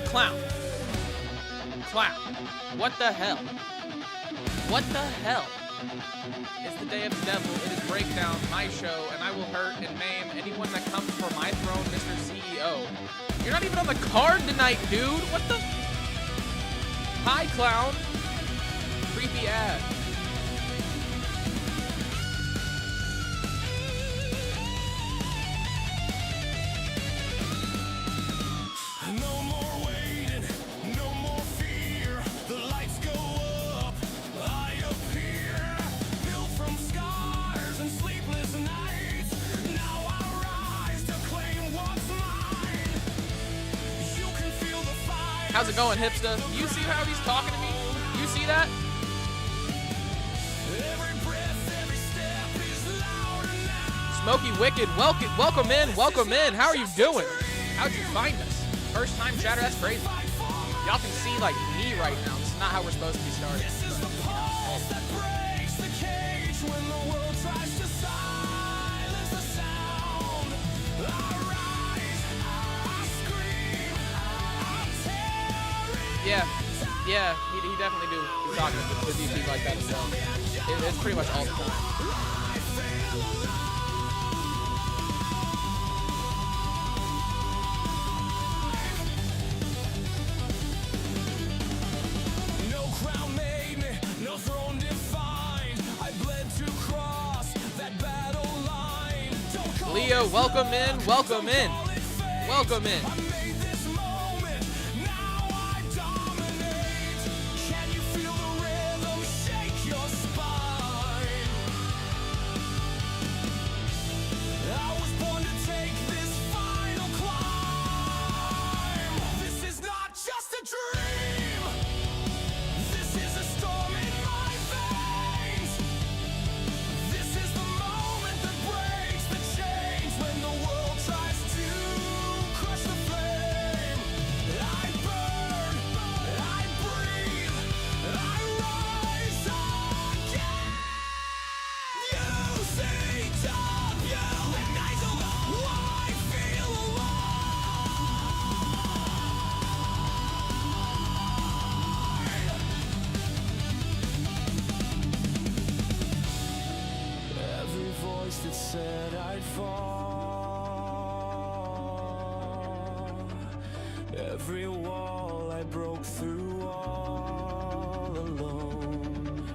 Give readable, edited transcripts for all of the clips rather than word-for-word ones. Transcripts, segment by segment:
Clown. Clown. What the hell? What the hell? It's the day of the devil. It is Breakdown, my show, and I will hurt and maim anyone that comes for my throne, Mr. CEO. You're not even on the card tonight, dude. What the? Hi, Clown. Creepy ad. No more waiting, no more fear. The lights go up, I appear. Built from scars and sleepless nights. Now I rise to claim what's mine. You can feel the fire. How's it going, hipster? You see how he's talking to me? You see that? Every breath, every step is louder now. Smoky Wicked, welcome in, welcome in. How are you doing? How'd you find us? First time chatter, that's crazy. Y'all can see like me right now. This is not how we're supposed to be starting. This is the pulse that breaks the cage when the world tries to silence the sound. I rise, I scream, I tear it. Yeah, he definitely do be talking to these people like that as well. It's pretty much all the time. No crown made me, no throne defined. I bled to cross that battle line. Don't call Leo, welcome in, welcome in, welcome in. I made this moment, now I dominate. Can you feel the rhythm shake your spine? I was born to take this final climb. This is not just a dream. This is a storm in my veins. This is the moment that breaks the chains when the world tries to crush the flame. I burn, I breathe, I rise again. You say top, you ignite the I feel alive. Every voice that said I'd fall, every wall I broke through all alone.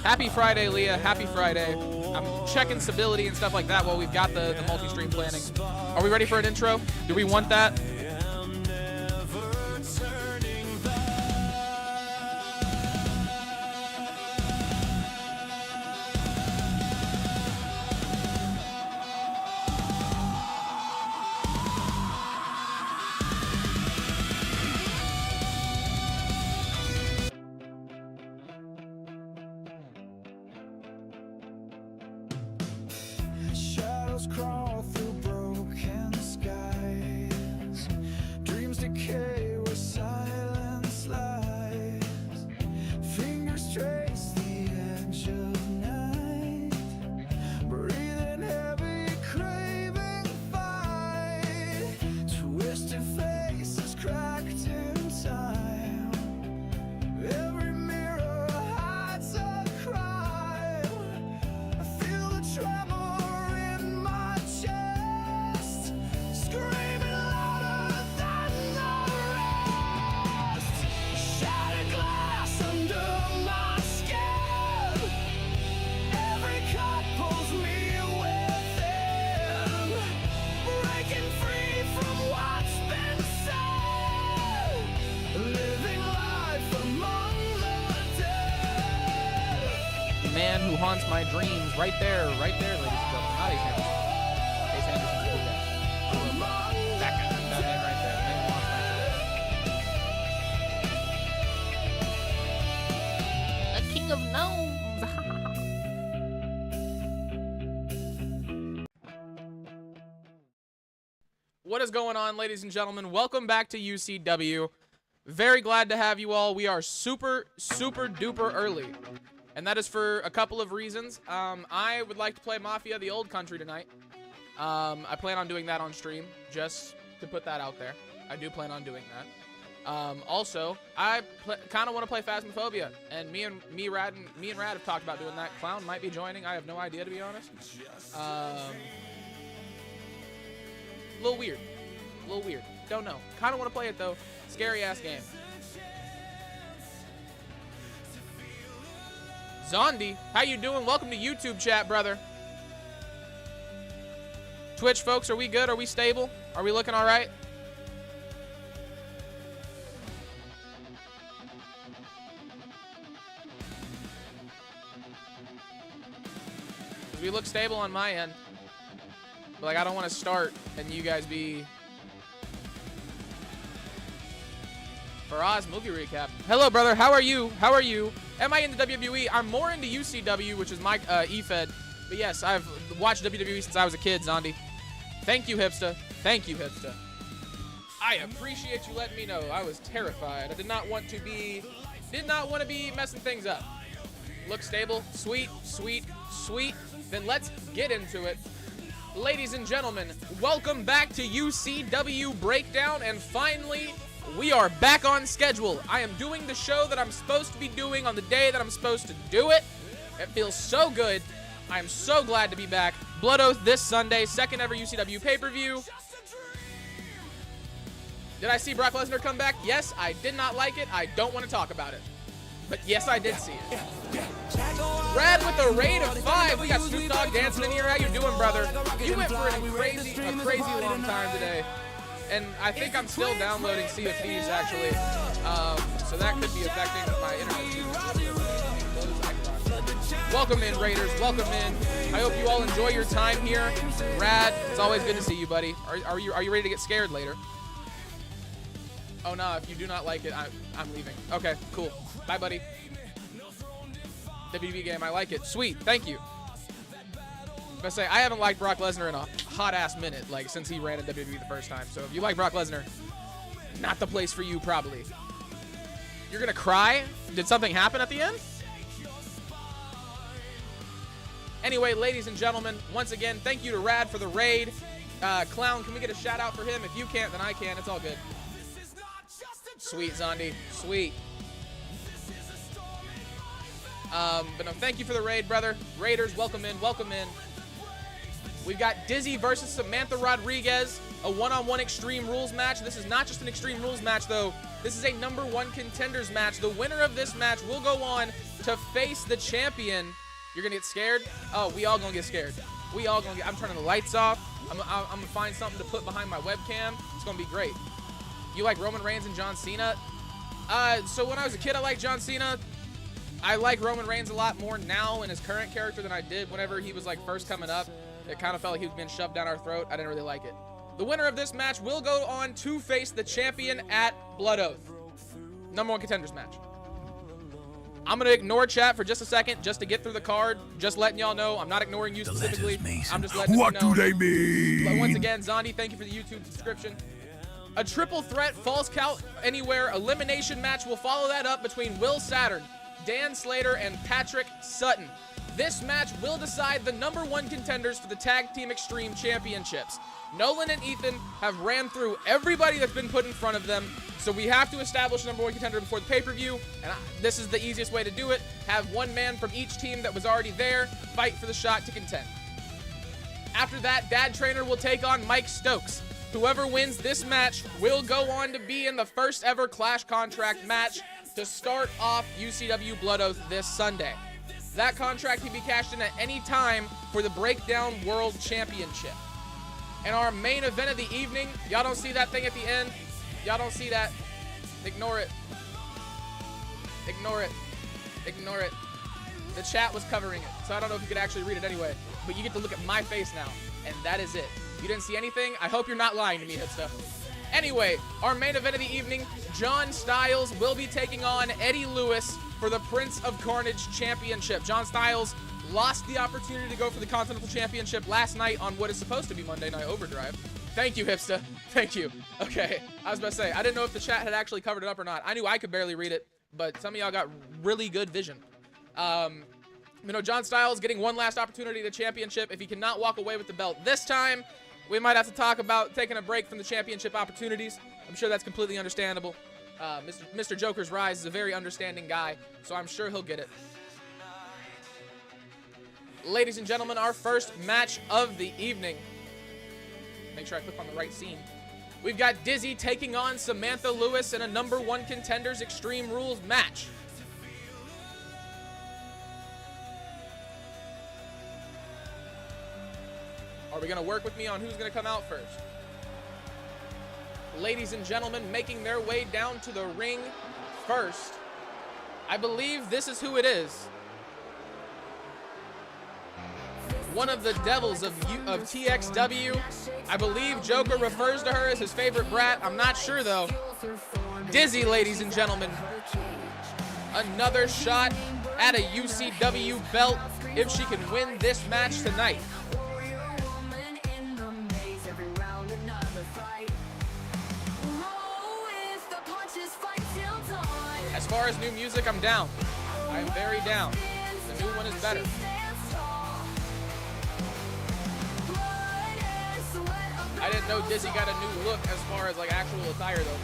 Happy Friday, Leah. Happy Friday. I'm checking stability and stuff like that while we've got the multi-stream planning. Are we ready for an intro? Do we want that? I'm never turning back. Shadows crawl through broken skies. Dreams decay where silence lies. Fingers trace the edge of night. Breathing heavy, craving fight. Twisted faces cracked in time. Every mirror hides a crime. I feel the tremor in my chest, screaming louder than the rest. Shattered glass under my skin. Every cut pulls me within, breaking free from what's been said. Living life among the dead. Man who haunts my dreams. Right there, ladies and gentlemen. Not Ace Anderson. Ace Anderson's a cool guy. That guy, that man right there. Man who haunts my dreams. A king of gnomes. What is going on, ladies and gentlemen? Welcome back to UCW. Very glad to have you all. We are super duper early. And that is for a couple of reasons. I would like to play Mafia the Old Country tonight. I plan on doing that on stream, just to put that out there. I do plan on doing that. Also, I kind of want to play Phasmophobia, and me and Rad have talked about doing that. Clown might be joining. I have no idea, to be honest. A little weird. Don't know. Kind of want to play it though. Scary ass game. Zondi, how you doing? Welcome to YouTube chat, brother. Twitch folks, are we good? Are we stable? Are we looking all right? We look stable on my end, but like I don't want to start and you guys be Faraz movie recap. Hello, brother. How are you? Am I into WWE? I'm more into UCW, which is my Efed. But yes, I've watched WWE since I was a kid, Zondi. Thank you, Hipsta. I appreciate you letting me know. I was terrified. I did not want to be messing things up. Look stable. Sweet. Then let's get into it. Ladies and gentlemen, welcome back to UCW Breakdown, and finally, we are back on schedule. I am doing the show that I'm supposed to be doing on the day that I'm supposed to do it. It feels so good. I am so glad to be back. Blood Oath this Sunday, second ever UCW pay-per-view. Did I see Brock Lesnar come back? Yes, I did not like it. I don't want to talk about it. But yes, I did see it. Rad with a raid of 5. We got Snoop Dogg dancing in here. How you doing, brother? You went for a crazy long time today. And I think I'm still downloading Sea of Thieves, actually. So that could be affecting my internet. Welcome in, Raiders. Welcome in. I hope you all enjoy your time here. Rad, it's always good to see you, buddy. Are you ready to get scared later? Oh, no, if you do not like it, I'm leaving. Okay, cool. Bye, buddy. WWE game, I like it. Sweet, thank you. I say, I haven't liked Brock Lesnar in a hot-ass minute, like, since he ran in WWE the first time. So if you like Brock Lesnar, not the place for you, probably. You're gonna cry? Did something happen at the end? Anyway, ladies and gentlemen, once again, thank you to Rad for the raid. Clown, can we get a shout-out for him? If you can't, then I can. It's all good. Sweet, Zondi. Sweet. But no, thank you for the raid, brother. Raiders, welcome in. We've got Dizzy versus Samantha Rodriguez, a one-on-one Extreme Rules match. This is not just an Extreme Rules match, though. This is a #1 contenders match. The winner of this match will go on to face the champion. You're gonna get scared? Oh, we all gonna get scared. I'm turning the lights off. I'm gonna find something to put behind my webcam. It's gonna be great. You like Roman Reigns and John Cena? So when I was a kid, I liked John Cena. I like Roman Reigns a lot more now in his current character than I did whenever he was like first coming up. It kind of felt like he was being shoved down our throat. I didn't really like it. The winner of this match will go on to face the champion at Blood Oath. #1 contenders match. I'm going to ignore chat for just a second just to get through the card. Just letting y'all know. I'm not ignoring you specifically. I'm just letting you know. What do they mean? But once again, Zondi, thank you for the YouTube subscription. A triple threat false count anywhere elimination match will follow that up between Will Saturn, Dan Slater, and Patrick Sutton. This match will decide the #1 contenders for the Tag Team Extreme Championships. Nolan and Ethan have ran through everybody that's been put in front of them, so we have to establish a #1 contender before the pay-per-view, and this is the easiest way to do it. Have one man from each team that was already there fight for the shot to contend. After that, Dad Trainer will take on Mike Stokes. Whoever wins this match will go on to be in the first ever Clash Contract match to start off UCW Blood Oath this Sunday. That contract can be cashed in at any time for the Breakdown World Championship. And our main event of the evening, y'all don't see that thing at the end? Y'all don't see that? Ignore it. Ignore it. Ignore it. The chat was covering it, so I don't know if you could actually read it anyway. But you get to look at my face now, and that is it. You didn't see anything? I hope you're not lying to me, Hipsta. Anyway, our main event of the evening, John Styles will be taking on Eddy Lewis for the Prince of Carnage Championship. John Styles lost the opportunity to go for the Continental Championship last night on what is supposed to be Monday Night Overdrive. Thank you, Hipsta. Thank you. Okay, I was about to say, I didn't know if the chat had actually covered it up or not. I knew I could barely read it, but some of y'all got really good vision. You know, John Styles getting one last opportunity at the championship. If he cannot walk away with the belt this time, we might have to talk about taking a break from the championship opportunities. I'm sure that's completely understandable. Mr. Joker's Rise is a very understanding guy, so I'm sure he'll get it. Ladies and gentlemen, our first match of the evening. Make sure I click on the right scene. We've got Dizzy taking on Samantha Lewis in a #1 Contenders Extreme Rules match. Are we going to work with me on who's going to come out first? Ladies and gentlemen, making their way down to the ring first. I believe this is who it is. One of the devils of TXW. I believe Joker refers to her as his favorite brat. I'm not sure, though. Dizzy, ladies and gentlemen. Another shot at a UCW belt if she can win this match tonight. As far as new music, I'm down. I am very down. The new one is better. I didn't know Dizzy got a new look as far as like actual attire though.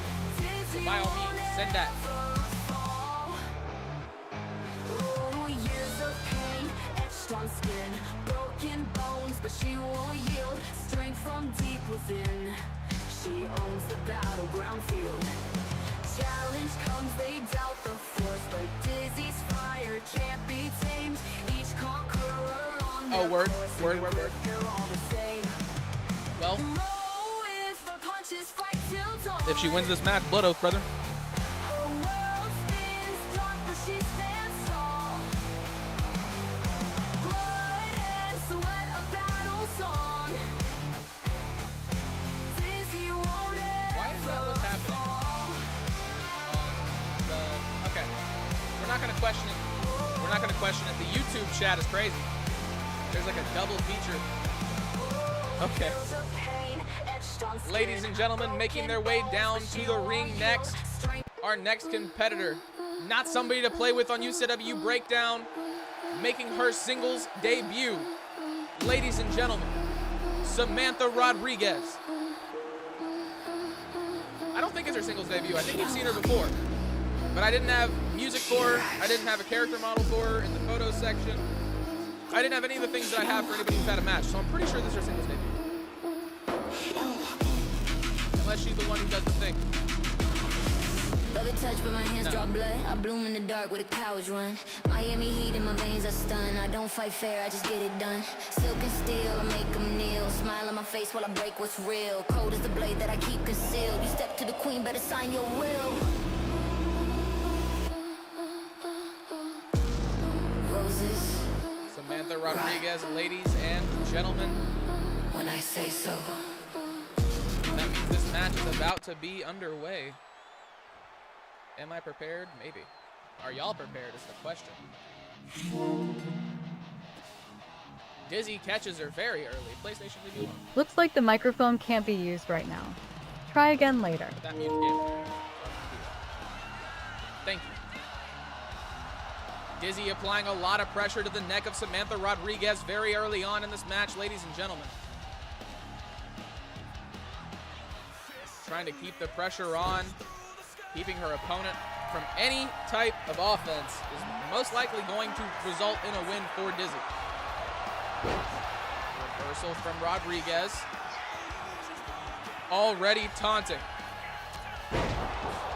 So by all means, send that. Skin, broken bones, but she won't yield. Strength from deep within. She owns the battleground field. Challenge comes, they doubt the force, but Dizzy's fire can't be tamed. Each conqueror on their word. Well, if she wins this match, blood oath, brother. Question it. We're not going to question it. The YouTube chat is crazy. There's like a double feature. Okay. Ladies and gentlemen, making their way down to the ring next. Our next competitor. Not somebody to play with on UCW Breakdown. Making her singles debut. Ladies and gentlemen, Samantha Rodriguez. I don't think it's her singles debut. I think you've seen her before. But I didn't have music for her. I didn't have a character model for her in the photo section. I didn't have any of the things that I have for anybody who's had a match. So I'm pretty sure this is her singles debut. Unless she's the one who does the thing. Love it touch, but my hands draw blood. I bloom in the dark where the cowards run. Miami heat in my veins, I stun. I don't fight fair, I just get it done. Silk and steel, I make them kneel. Smile on my face while I break what's real. Cold as the blade that I keep concealed. You step to the queen, better sign your will. Samantha Rodriguez, ladies and gentlemen. When I say so. That means this match is about to be underway. Am I prepared? Maybe. Are y'all prepared is the question. Dizzy catches her very early. PlayStation debut. Looks like the microphone can't be used right now. Try again later. That muted game. Thank you. Dizzy applying a lot of pressure to the neck of Samantha Rodriguez very early on in this match, ladies and gentlemen. Trying to keep the pressure on, keeping her opponent from any type of offense is most likely going to result in a win for Dizzy. Reversal from Rodriguez. Already taunting.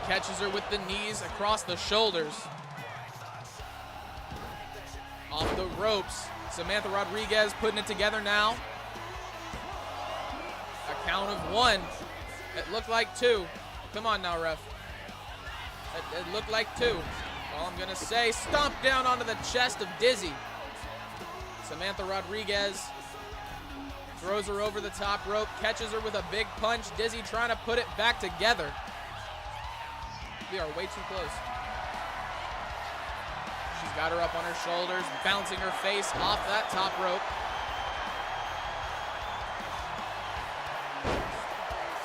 Catches her with the knees across the shoulders. Off the ropes. Samantha Rodriguez putting it together now. A count of 1. It looked like 2. Come on now, ref. It looked like 2. All I'm going to say, stomp down onto the chest of Dizzy. Samantha Rodriguez throws her over the top rope, catches her with a big punch. Dizzy trying to put it back together. We are way too close. She's got her up on her shoulders, bouncing her face off that top rope.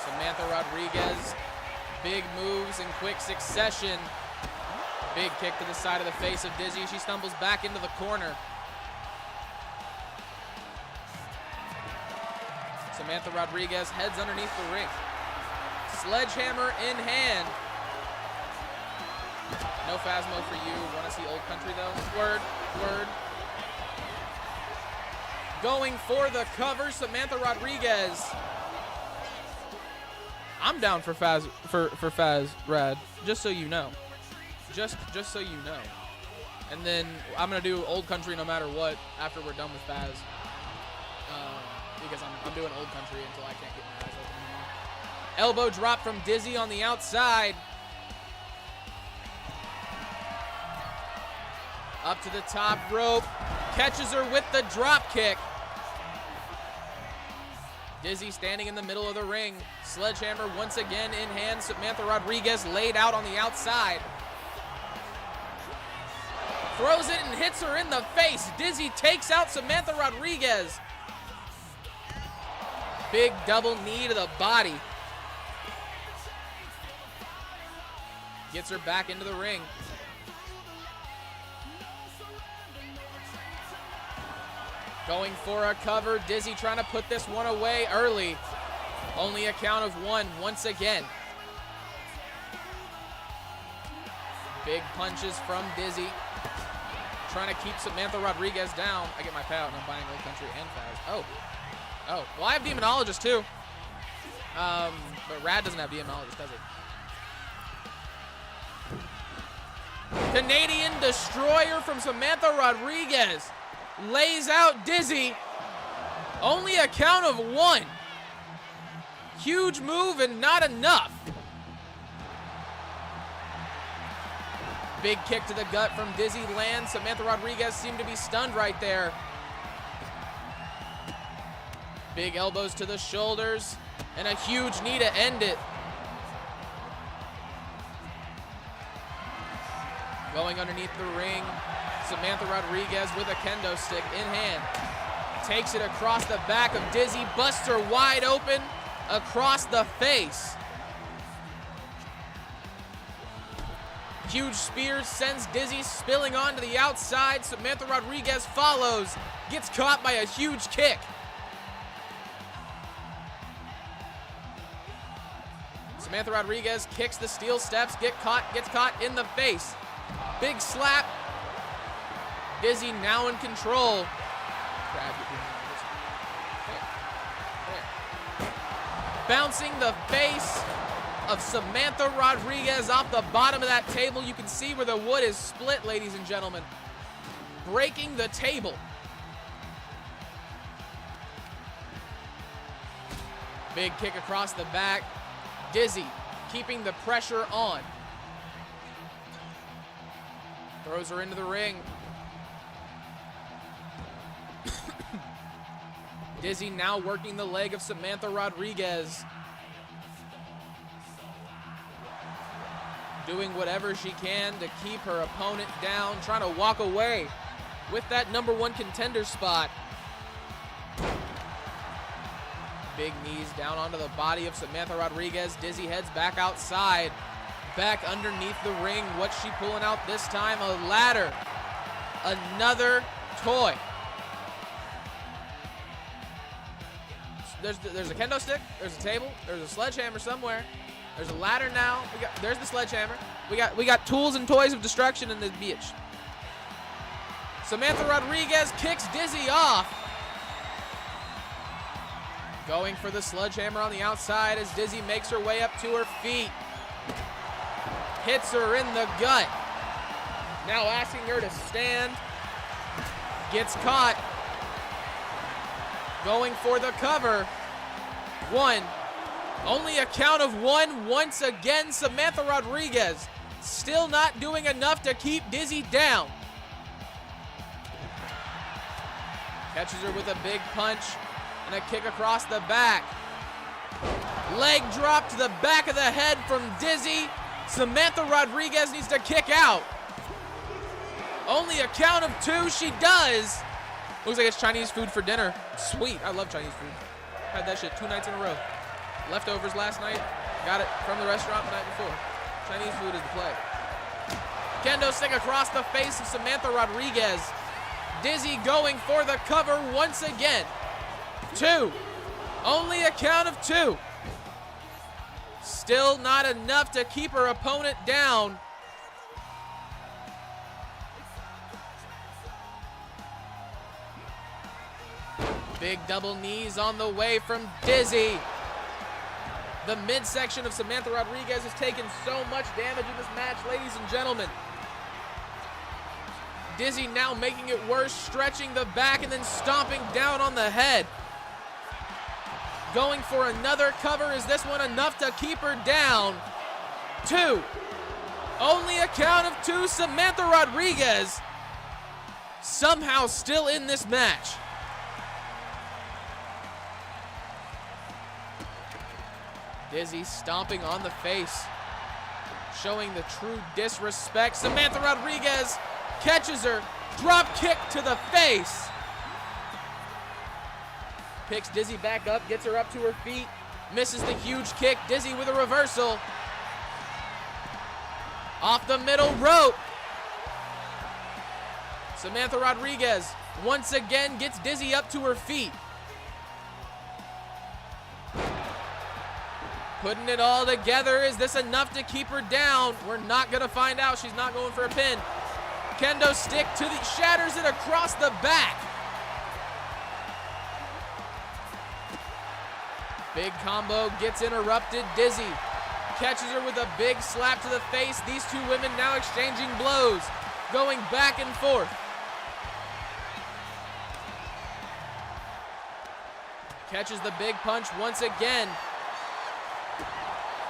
Samantha Rodriguez, big moves in quick succession. Big kick to the side of the face of Dizzy. She stumbles back into the corner. Samantha Rodriguez heads underneath the ring. Sledgehammer in hand. No Phasmo for you. Want to see Old Country, though? Word. Going for the cover, Samantha Rodriguez. I'm down for Phaz Rad, just so you know. Just so you know. And then I'm going to do Old Country no matter what after we're done with Phaz. Because I'm doing Old Country until I can't get my eyes open anymore. Elbow drop from Dizzy on the outside. Up to the top rope. Catches her with the drop kick. Dizzy standing in the middle of the ring. Sledgehammer once again in hand. Samantha Rodriguez laid out on the outside. Throws it and hits her in the face. Dizzy takes out Samantha Rodriguez. Big double knee to the body. Gets her back into the ring. Going for a cover. Dizzy trying to put this one away early. Only a count of one once again. Big punches from Dizzy. Trying to keep Samantha Rodriguez down. I get my payout and I'm buying Old Country and Phaz. Oh. Well, I have Demonologist too. But Rad doesn't have Demonologist, does it? Canadian Destroyer from Samantha Rodriguez. Lays out Dizzy. Only a count of one. Huge move and not enough. Big kick to the gut from Dizzy lands. Samantha Rodriguez seemed to be stunned right there. Big elbows to the shoulders. And a huge knee to end it. Going underneath the ring. Samantha Rodriguez with a kendo stick in hand. Takes it across the back of Dizzy. Busts her wide open across the face. Huge spear sends Dizzy spilling onto the outside. Samantha Rodriguez follows. Gets caught by a huge kick. Samantha Rodriguez kicks the steel steps. Gets caught in the face. Big slap. Dizzy now in control. Bouncing the face of Samantha Rodriguez off the bottom of that table. You can see where the wood is split, ladies and gentlemen. Breaking the table. Big kick across the back. Dizzy keeping the pressure on. Throws her into the ring. Dizzy now working the leg of Samantha Rodriguez. Doing whatever she can to keep her opponent down. Trying to walk away with that #1 contender spot. Big knees down onto the body of Samantha Rodriguez. Dizzy heads back outside. Back underneath the ring. What's she pulling out this time? A ladder. Another toy. There's a kendo stick. There's a table. There's a sledgehammer somewhere. There's a ladder now. There's the sledgehammer. We got tools and toys of destruction in this bitch. Samantha Rodriguez kicks Dizzy off. Going for the sledgehammer on the outside as Dizzy makes her way up to her feet. Hits her in the gut. Now asking her to stand. Gets caught. Going for the cover. One. Only a count of one once again. Samantha Rodriguez still not doing enough to keep Dizzy down. Catches her with a big punch and a kick across the back. Leg drop to the back of the head from Dizzy. Samantha Rodriguez needs to kick out. Only a count of two. She does. Looks like it's Chinese food for dinner. Sweet. I love Chinese food. Had that shit 2 nights in a row. Leftovers last night. Got it from the restaurant the night before. Chinese food is the play. Kendo stick across the face of Samantha Rodriguez. Dizzy going for the cover once again. 2. Only a count of 2. Still not enough to keep her opponent down. Big double knees on the way from Dizzy. The midsection of Samantha Rodriguez has taken so much damage in this match, ladies and gentlemen. Dizzy now making it worse, stretching the back and then stomping down on the head. Going for another cover. Is this one enough to keep her down? 2. Only a count of 2. Samantha Rodriguez somehow still in this match. Dizzy stomping on the face, showing the true disrespect. Samantha Rodriguez catches her, drop kick to the face. Picks Dizzy back up, gets her up to her feet, misses the huge kick. Dizzy with a reversal. Off the middle rope. Samantha Rodriguez once again gets Dizzy up to her feet. Putting it all together. Is this enough to keep her down? We're not gonna find out. She's not going for a pin. Kendo stick to the, shatters it across the back. Big combo gets interrupted. Dizzy catches her with a big slap to the face. These two women now exchanging blows, going back and forth. Catches the big punch once again.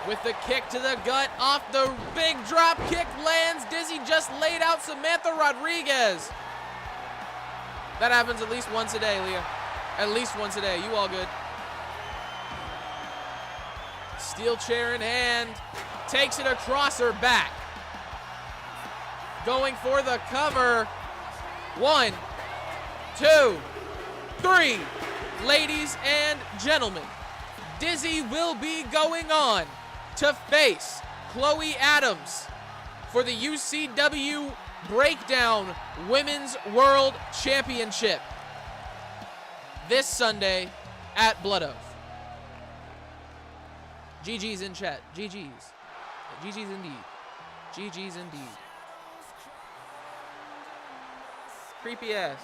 With the kick to the gut, off the big drop kick lands. Dizzy just laid out Samantha Rodriguez. That happens at least once a day, Leah. At least once a day. You all good. Steel chair in hand. Takes it across her back. Going for the cover. 1, 2, 3. Ladies and gentlemen, Dizzy will be going on to face Chloe Adams for the UCW Breakdown Women's World Championship this Sunday at Blood Oath. GG's in chat. GG's. GG's indeed. GG's indeed. Creepy ass.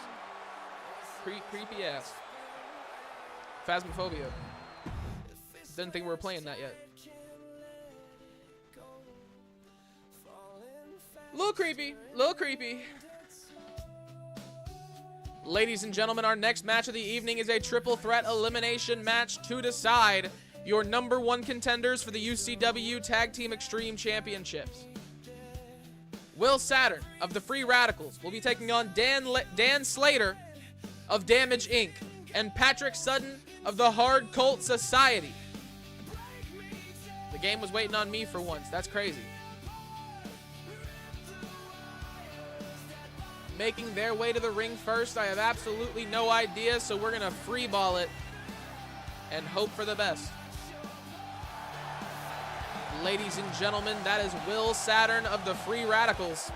Creepy ass. Phasmophobia. Didn't think we were playing that yet. Little creepy, little creepy. Ladies and gentlemen, our next match of the evening is a triple threat elimination match to decide your #1 contenders for the UCW Tag Team Extreme Championships. Will Saturn of the Free Radicals will be taking on Dan Slater of Damage Inc. and Patrick Sutton of the Hard Cult Society. The game was waiting on me for once. That's crazy. Making their way to the ring first, I have absolutely no idea, so we're gonna free ball it and hope for the best. Ladies and gentlemen, that is Will Saturn of the Free Radicals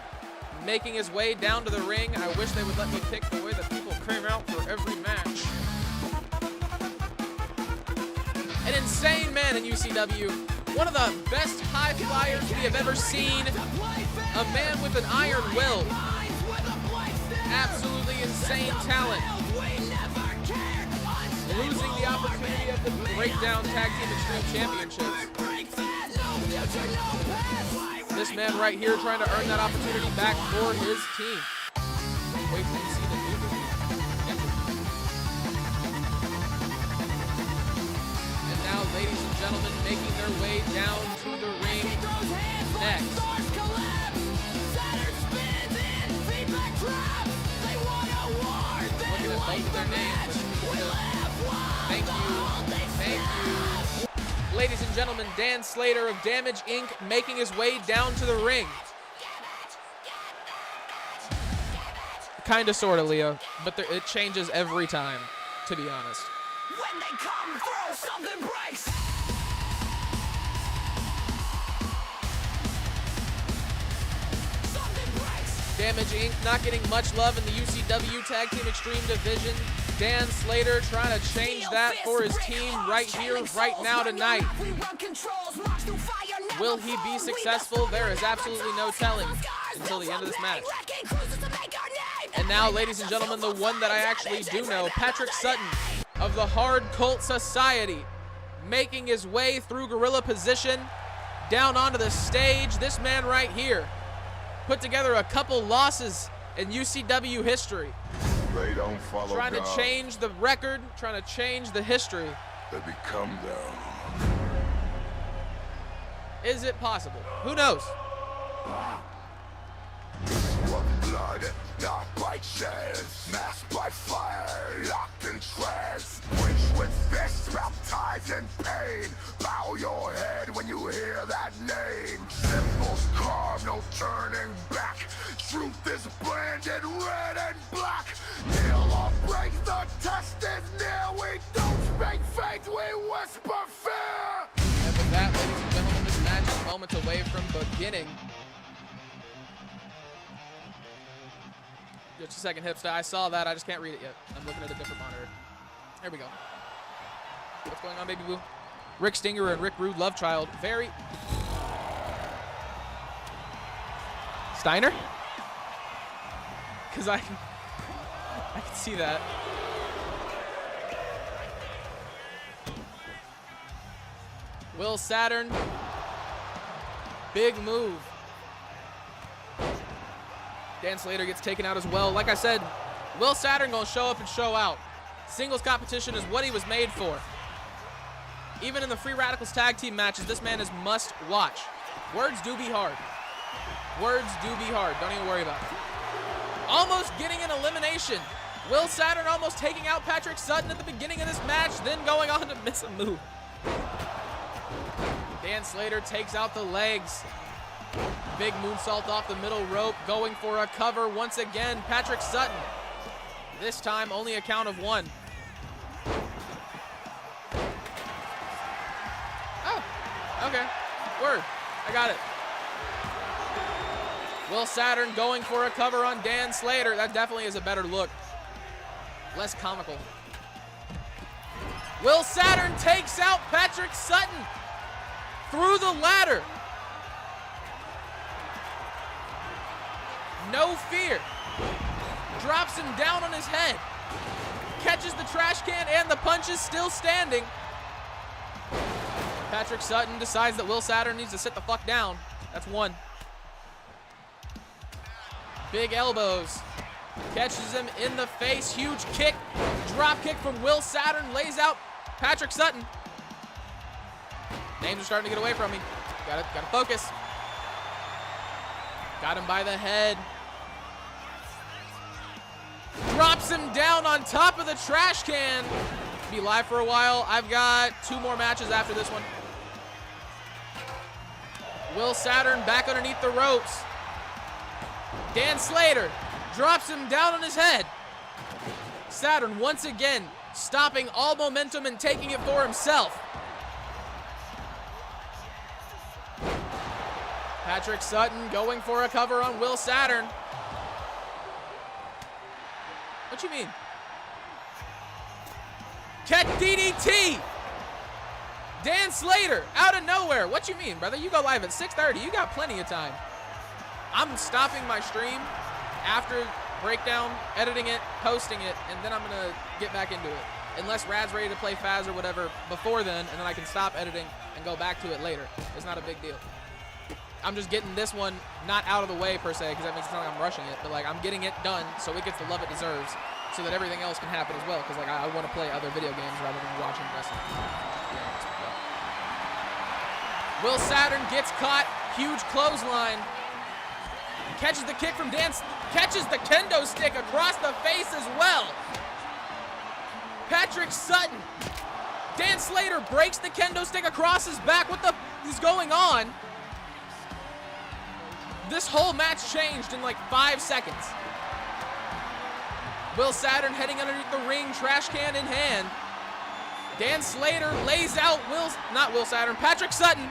making his way down to the ring. I wish they would let me pick the way that people came out for every match. An insane man in UCW. One of the best high flyers we have ever seen. A man with an iron will. Absolutely insane talent. Losing the opportunity of the Breakdown Tag Team Extreme Championships. This man right here trying to earn that opportunity back for his team. Wait till you see the music. And now, ladies and gentlemen, making their way down to the ring next. Looking at both of their names. Thank you. Ladies and gentlemen, Dan Slater of Damage Inc. making his way down to the ring. Kinda, sorta, Leo, but it changes every time, to be honest. When they come through, something breaks. Damage Inc. not getting much love in the UCW Tag Team Extreme Division. Dan Slater trying to change that for his team right here, right now, tonight. Will he be successful? There is absolutely no telling until the end of this match. And now, ladies and gentlemen, the one that I actually do know, Patrick Sutton of the Hard Cult Society, making his way through gorilla position down onto the stage. This man right here put together a couple losses in UCW history. They don't follow Trying to God. change the record, trying to change the history. They become them. Is it possible? Who knows? What blood, not by chance. Masked by fire, locked in trance. Wish with fists, baptized in pain. Bow your head when you hear that name. Symbols carved, no turning back. Truth is branded red and black. Heal or break, the test is near. We don't speak faith, we whisper fear. And with that, ladies and gentlemen, this match is moments away from beginning. Just a second, Hipster. I saw that. I just can't read it yet. I'm looking at a different monitor. There we go. What's going on, baby boo? Rick Stinger and Rick Rude, love child. Very... Steiner? Because I can see that. Will Saturn. Big move. Dan Slater gets taken out as well. Like I said, Will Saturn gonna show up and show out. Singles competition is what he was made for. Even in the Free Radicals tag team matches, this man is must watch. Words do be hard. Words do be hard. Don't even worry about it. Almost getting an elimination. Will Saturn almost taking out Patrick Sutton at the beginning of this match, then going on to miss a move. Dan Slater takes out the legs. Big moonsault off the middle rope, going for a cover once again. Patrick Sutton. This time only a count of one. Oh, okay. Word. I got it. Will Saturn going for a cover on Dan Slater. That definitely is a better look. Less comical. Will Saturn takes out Patrick Sutton through the ladder. No fear. Drops him down on his head. Catches the trash can and the punch is still standing. Patrick Sutton decides that Will Saturn needs to sit the fuck down. That's one. Big elbows. Catches him in the face. Huge kick. Drop kick from Will Saturn. Lays out Patrick Sutton. Names are starting to get away from me. Gotta focus. Got him by the head. Drops him down on top of the trash can. Be live for a while. I've got 2 more matches after this one. Will Saturn back underneath the ropes. Dan Slater drops him down on his head. Saturn once again stopping all momentum and taking it for himself. Patrick Sutton going for a cover on Will Saturn. What you mean? Catch DDT! Dan Slater out of nowhere. What you mean, brother? You go live at 6:30. You got plenty of time. I'm stopping my stream after breakdown, editing it, posting it, and then I'm going to get back into it. Unless Rad's ready to play Faz or whatever before then, and then I can stop editing and go back to it later. It's not a big deal. I'm just getting this one not out of the way per se, because that makes it sound like I'm rushing it, but like I'm getting it done so it gets the love it deserves, so that everything else can happen as well, because like I want to play other video games rather than watching wrestling. Will Saturn gets caught, huge clothesline, catches the kick from Dan, catches the kendo stick across the face as well. Patrick Sutton, Dan Slater breaks the kendo stick across his back. What the is going on? This whole match changed in like 5 seconds. Will Saturn heading underneath the ring, trash can in hand. Dan Slater lays out Patrick Sutton.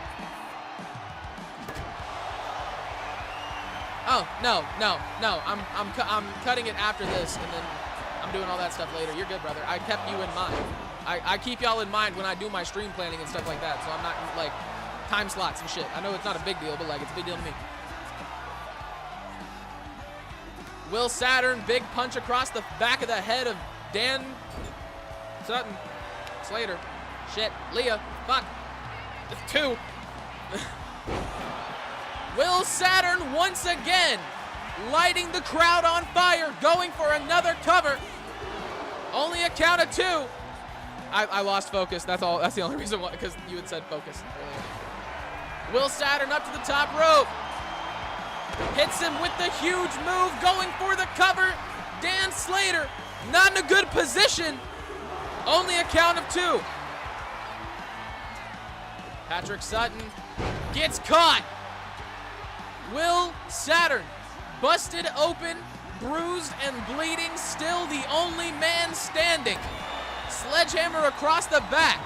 Oh, no. I'm cutting it after this, and then I'm doing all that stuff later. You're good, brother. I kept you in mind. I keep y'all in mind when I do my stream planning and stuff like that, so I'm not like time slots and shit. I know it's not a big deal, but like it's a big deal to me. Will Saturn, big punch across the back of the head of Dan Sutton. Slater. Shit. Leah. Fuck. 2. Will Saturn once again lighting the crowd on fire, going for another cover. Only a count of 2. I lost focus. That's all. That's the only reason why, because you had said focus earlier. Will Saturn up to the top rope. Hits him with the huge move, going for the cover. Dan Slater, not in a good position. Only a count of 2. Patrick Sutton gets caught. Will Saturn, busted open, bruised and bleeding, still the only man standing. Sledgehammer across the back.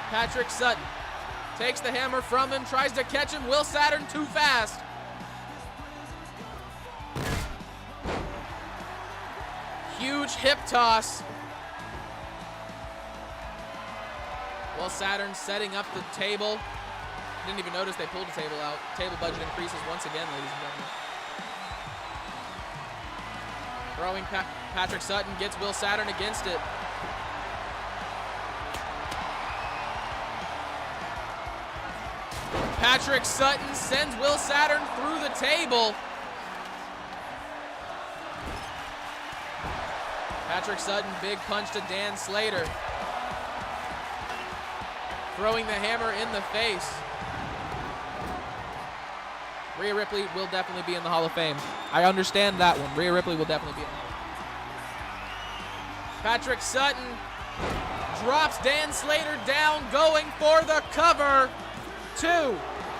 Patrick Sutton takes the hammer from him, tries to catch him. Will Saturn too fast. Huge hip toss. Will Saturn setting up the table. Didn't even notice they pulled the table out. Table budget increases once again, ladies and gentlemen. Throwing Patrick Sutton gets Will Saturn against it. Patrick Sutton sends Will Saturn through the table. Patrick Sutton, big punch to Dan Slater. Throwing the hammer in the face. Rhea Ripley will definitely be in the Hall of Fame. I understand that one. Rhea Ripley will definitely be in the Hall of Fame. Patrick Sutton drops Dan Slater down, going for the cover. 2.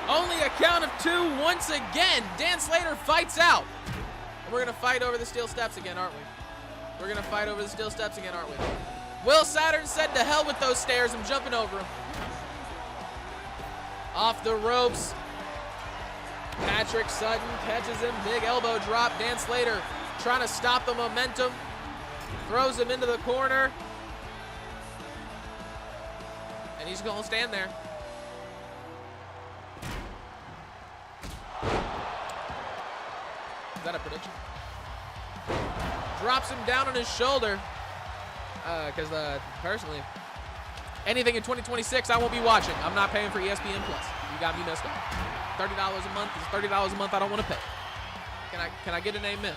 Only a count of 2 once again. Dan Slater fights out. And we're going to fight over the steel steps again, aren't we? We're going to fight over the steel steps again, aren't we? Will Saturn said to hell with those stairs. I'm jumping over them. Off the ropes. Patrick Sutton catches him. Big elbow drop. Dan Slater trying to stop the momentum. Throws him into the corner. And he's going to stand there. Is that a prediction? Drops him down on his shoulder. Because personally, anything in 2026 I won't be watching. I'm not paying for ESPN Plus. You got me messed up. $30 a month is $30 a month I don't want to pay. Can I get an amen?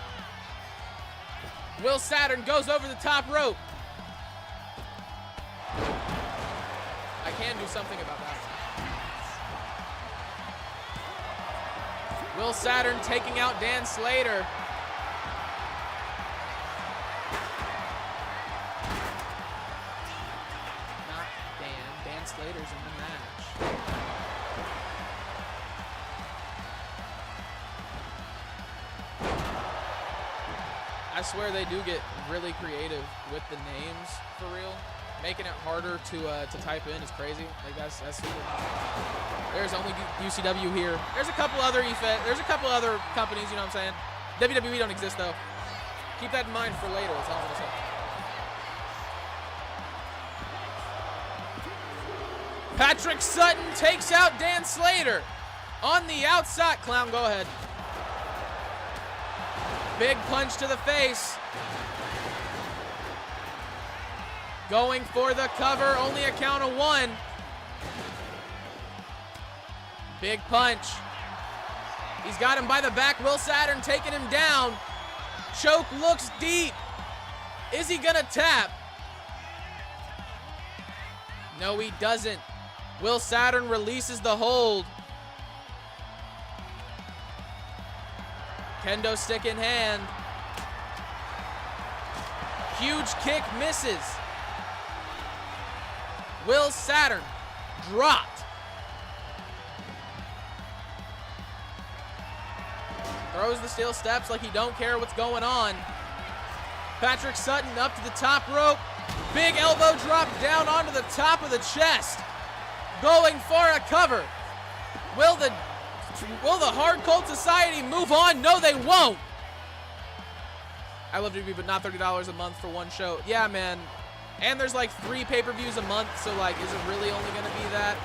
Will Saturn goes over the top rope. I can do something about that. Will Saturn taking out Dan Slater. Not Dan. Dan Slater's in the match. I swear they do get really creative with the names for real. Making it harder to type in is crazy. Like that's super. There's only UCW here. There's a couple other Efed. There's a couple other companies. You know what I'm saying? WWE don't exist though. Keep that in mind for later. That's all I'm gonna say. Patrick Sutton takes out Dan Slater on the outside. Clown, go ahead. Big punch to the face. Going for the cover, only a count of 1. Big punch. He's got him by the back. Will Saturn taking him down. Choke looks deep. Is he gonna tap? No, he doesn't. Will Saturn releases the hold. Kendo stick in hand. Huge kick misses. Will Saturn dropped. Throws the steel steps like he don't care what's going on. Patrick Sutton up to the top rope. Big elbow drop down onto the top of the chest. Going for a cover. Will the Hard Cold Society move on? No, they won't. I love WWE, but not $30 a month for one show. Yeah, man. And there's like 3 pay-per-views a month, so like, is it really only going to be that?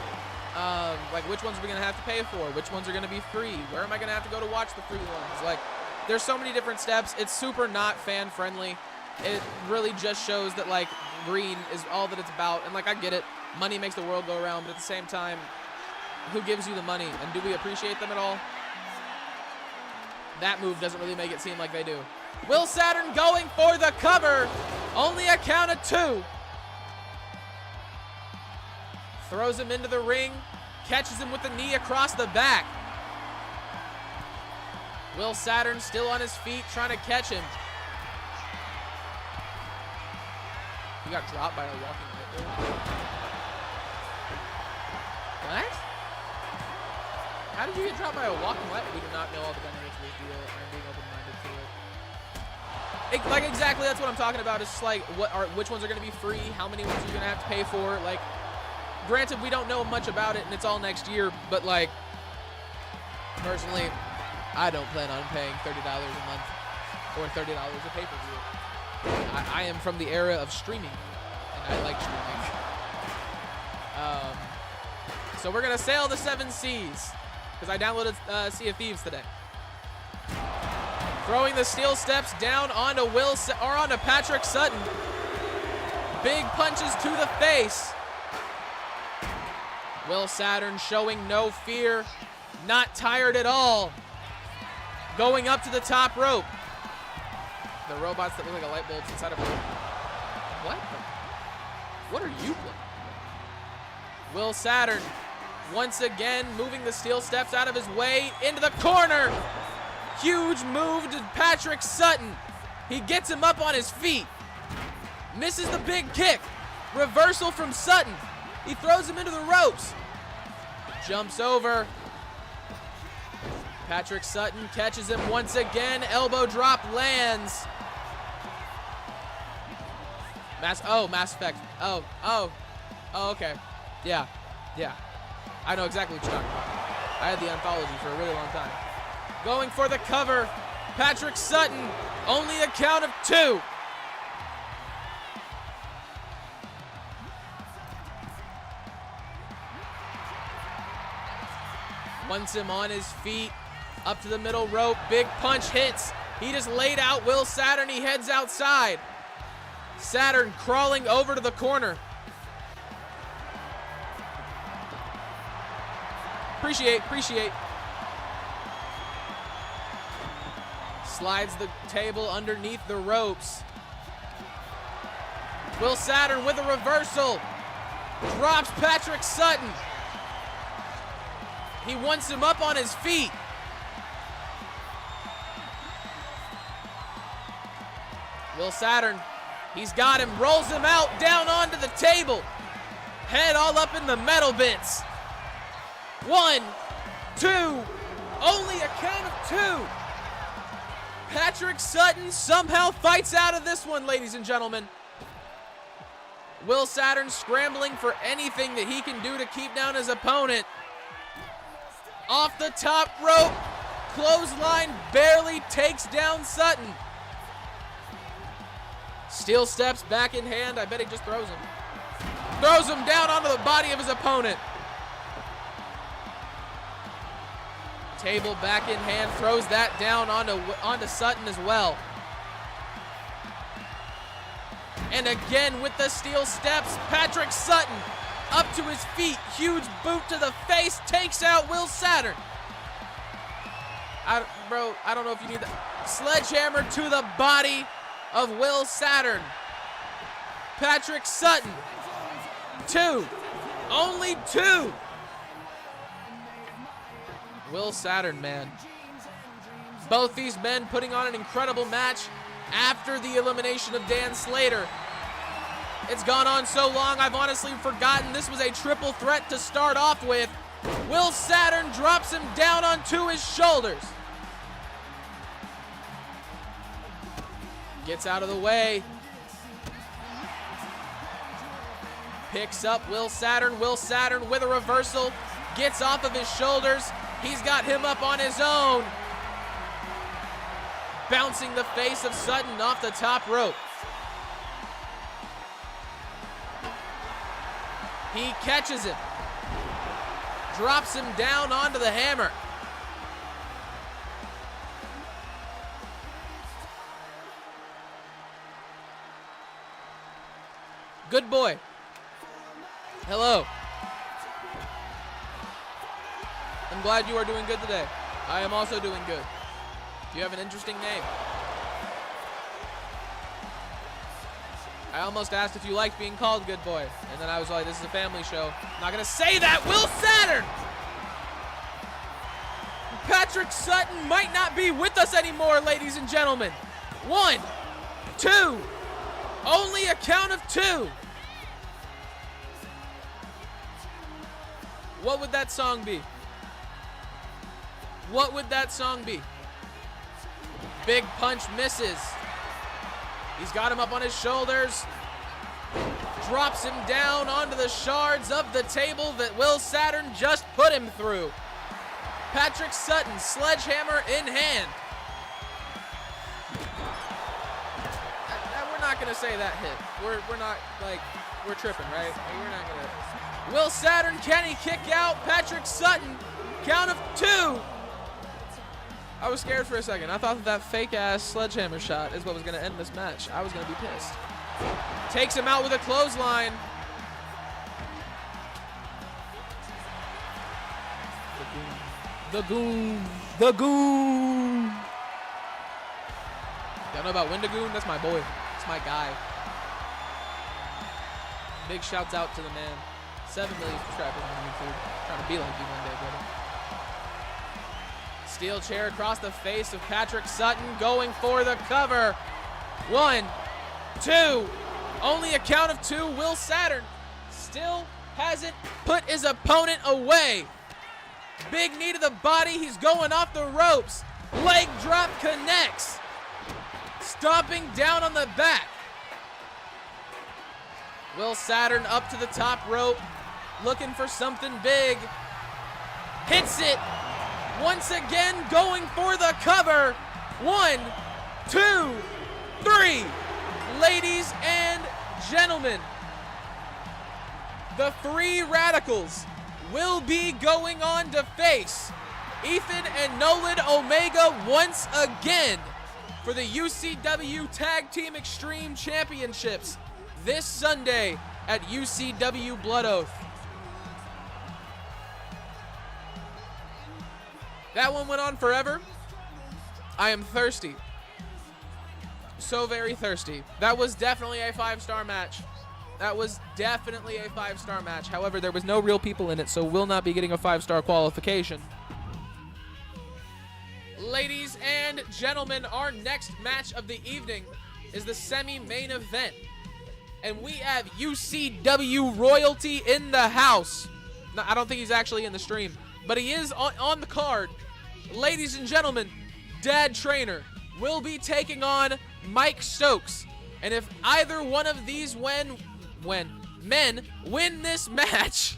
Like, which ones are we going to have to pay for? Which ones are going to be free? Where am I going to have to go to watch the free ones? Like, there's so many different steps. It's super not fan-friendly. it really just shows that, like, green is all that it's about. And, like, I get it. Money makes the world go around, but at the same time, who gives you the money? And do we appreciate them at all? That move doesn't really make it seem like they do. Will Saturn going for the cover. Only a count of 2. Throws him into the ring. Catches him with the knee across the back. Will Saturn still on his feet, trying to catch him. He got dropped by a walking light there. What? How did you get dropped by a walking light? We do not know all the dynamics of this deal. I'm being open-minded to it. Like, exactly, that's what I'm talking about. It's just like, which ones are going to be free? How many ones are you going to have to pay for? Like, granted, we don't know much about it, and it's all next year, but, like, personally, I don't plan on paying $30 a month or $30 a pay-per-view. I am from the era of streaming, and I like streaming. So we're going to sail the 7 seas, because I downloaded Sea of Thieves today. Throwing the steel steps down onto onto Patrick Sutton. Big punches to the face. Will Saturn showing no fear, not tired at all. Going up to the top rope. The robots that look like a light bulb inside of a rope. What are you playing? Will Saturn once again moving the steel steps out of his way into the corner. Huge move to Patrick Sutton. He gets him up on his feet. Misses the big kick. Reversal from Sutton. He throws him into the ropes. Jumps over. Patrick Sutton catches him once again. Elbow drop lands. Mass Effect. Oh, okay. Yeah. I know exactly what you're talking about. I had the anthology for a really long time. Going for the cover. Patrick Sutton, only a count of 2. Once him on his feet, up to the middle rope, big punch hits. He just laid out Will Saturn, he heads outside. Saturn crawling over to the corner. Appreciate. Slides the table underneath the ropes. Will Saturn with a reversal. Drops Patrick Sutton. He wants him up on his feet. Will Saturn, he's got him, rolls him out, down onto the table. Head all up in the metal bits. 1, 2, only a count of 2. Patrick Sutton somehow fights out of this one, ladies and gentlemen. Will Saturn scrambling for anything that he can do to keep down his opponent. Off the top rope, clothesline barely takes down Sutton. Steel steps back in hand. I bet he just throws him. Throws him down onto the body of his opponent. Table back in hand, throws that down onto Sutton as well. And again with the steel steps, Patrick Sutton up to his feet. Huge boot to the face, takes out Will Saturn. I don't know if you need that. Sledgehammer to the body of Will Saturn. Patrick Sutton, 2, only 2. Will Saturn, man. Both these men putting on an incredible match after the elimination of Dan Slater. It's gone on so long, I've honestly forgotten this was a triple threat to start off with. Will Saturn drops him down onto his shoulders. Gets out of the way. Picks up Will Saturn. Will Saturn with a reversal. Gets off of his shoulders. He's got him up on his own. Bouncing the face of Sutton off the top rope. He catches him. Drops him down onto the hammer. Good boy. Hello. I'm glad you are doing good today. I am also doing good. You have an interesting name. I almost asked if you liked being called good boy. And then I was like, this is a family show. I'm not going to say that. Will Saturn! Patrick Sutton might not be with us anymore, ladies and gentlemen. 1, 2. Only a count of 2. What would that song be? What would that song be? Big punch misses. He's got him up on his shoulders. Drops him down onto the shards of the table that Will Saturn just put him through. Patrick Sutton, sledgehammer in hand. We're not going to say that hit. We're not, like, we're tripping, right? Like, we're not going to. Will Saturn, can he kick out Patrick Sutton? Count of 2. I was scared for a second. I thought that fake-ass sledgehammer shot is what was going to end this match. I was going to be pissed. Takes him out with a clothesline. The Goon. The Goon. Y'all know about Wendigoon? That's my boy. That's my guy. Big shouts out to the man. 7 million subscribers on YouTube. Trying to be like you one day, brother. Steel chair across the face of Patrick Sutton, going for the cover. 1, 2. Only a count of 2. Will Saturn still hasn't put his opponent away. Big knee to the body. He's going off the ropes. Leg drop connects. Stomping down on the back. Will Saturn up to the top rope. Looking for something big. Hits it. Once again going for the cover. 1, 2, 3. Ladies and gentlemen, the 3 Radicals will be going on to face Efed and Nolan Omega once again for the UCW Tag Team Extreme Championships this Sunday at UCW Blood Oath. That one went on forever. I am thirsty. So very thirsty. That was definitely a 5-star match. That was definitely a 5-star match. However, there was no real people in it, so will not be getting a 5-star qualification. Ladies and gentlemen, our next match of the evening is the semi-main event. And we have UCW royalty in the house. No, I don't think he's actually in the stream, but he is on the card. Ladies and gentlemen, Dad Trainer will be taking on Mike Stokes. And if either one of these men win this match,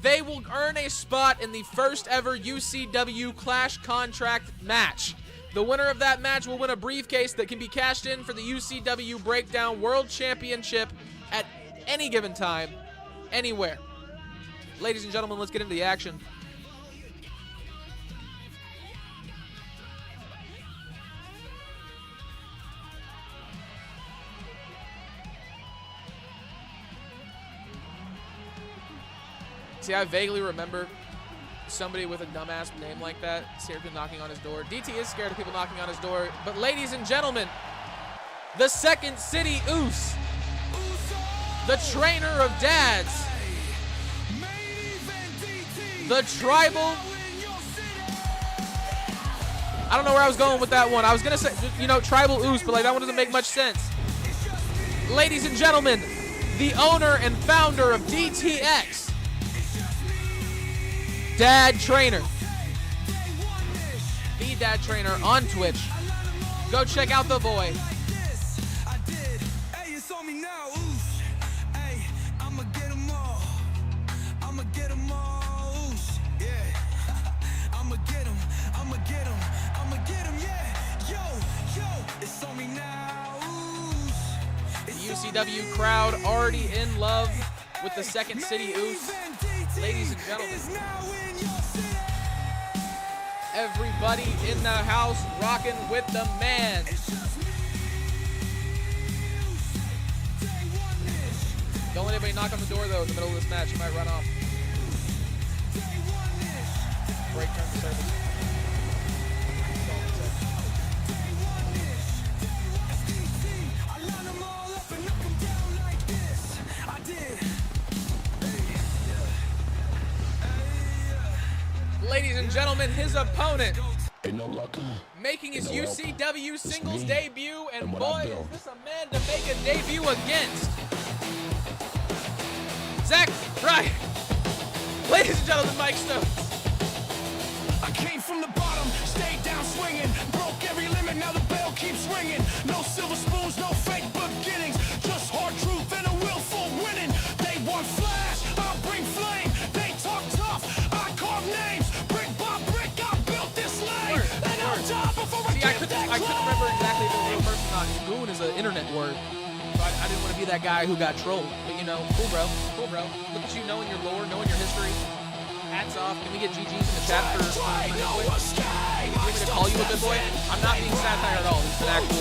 they will earn a spot in the first ever UCW Clash contract match. The winner of that match will win a briefcase that can be cashed in for the UCW Breakdown World Championship at any given time, anywhere. Ladies and gentlemen, let's get into the action. See, I vaguely remember somebody with a dumbass name like that scared of people knocking on his door. DT is scared of people knocking on his door. But ladies and gentlemen, the Second City Oos, the trainer of dads, the tribal. I don't know where I was going with that one. I was going to say, you know, tribal Oos, but like that one doesn't make much sense. Ladies and gentlemen, the owner and founder of DTX, Dad Trainer. The Dad Trainer on Twitch. Go check out the boy. The UCW crowd already in love with the Second City Oos. Ladies and gentlemen, everybody in the house rocking with the man. Don't let anybody knock on the door, though, in the middle of this match. You might run off. Break turn to service. Ladies and gentlemen, his opponent making his UCW singles debut, and boy, is this a man to make a debut against. Zack Ryder. Ladies and gentlemen, Mike Stokes. I came from the bottom, stayed down swinging, broke every limit, now the bell keeps ringing. No silver spoons, no fake beginnings, just hard truth and a willful winning. They want flash, I'll bring flame. They talk tough, I carve names. Brick by brick, I built this lane. And I'll die before See, I couldn't remember exactly if it was a real person or not. Goon is an internet word. So I didn't want to be that guy who got trolled. But you know, cool bro. Cool bro. Look at you knowing your lore, knowing your history. Hats off. Can we get GG's in the chat for you want me to call you a good boy? I'm not being satire at all. This is an actual